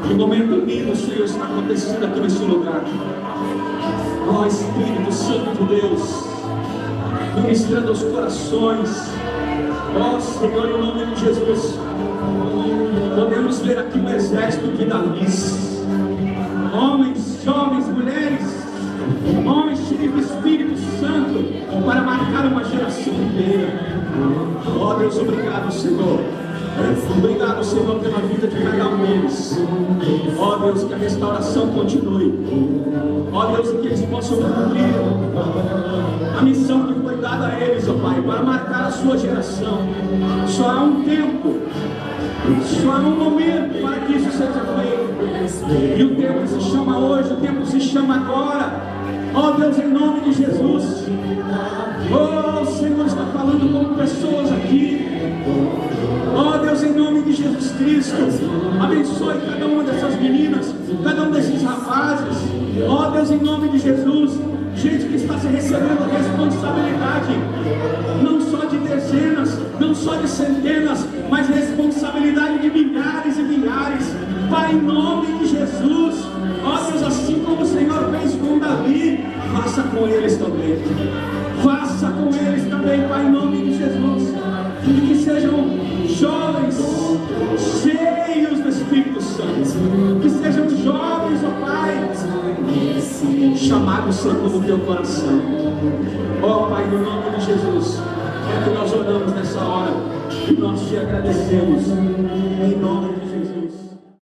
Que momento lindo, Senhor, está acontecendo aqui nesse lugar. Ó Espírito Santo de Deus, ministrando aos corações. Ó Senhor, em nome de Jesus, podemos ver aqui um exército de Davis, homens, jovens, mulheres, homens cheios do Espírito Santo, para marcar uma geração inteira. Ó Deus, obrigado, Senhor. Obrigado, Senhor, pela vida de cada um deles. Ó Deus, que a restauração continue. Ó Deus, que eles possam cumprir a missão que foi dada a eles, ó Pai, para marcar a sua geração. Só há um tempo, só há um momento para que isso seja feito. E o tempo se chama hoje, o tempo se chama agora. Ó Deus, em nome de Jesus. Ó Senhor, está falando com pessoas aqui. Ó Deus, em nome de Jesus Cristo, abençoe cada uma dessas meninas, cada um desses rapazes. Ó Deus, em nome de Jesus, gente que está se recebendo a responsabilidade, não só de dezenas, não só de centenas, mas responsabilidade de milhares e milhares. Pai, em nome de Jesus, ó Deus, assim como o Senhor fez com Davi, faça com eles também. Faça com eles também, Pai, em nome de Jesus. E que sejam jovens cheios do Espírito Santo. Que sejam jovens, ó Pai, chamados segundo o teu coração. Ó Pai, no nome de Jesus, é que nós oramos nessa hora e nós te agradecemos. Em nome de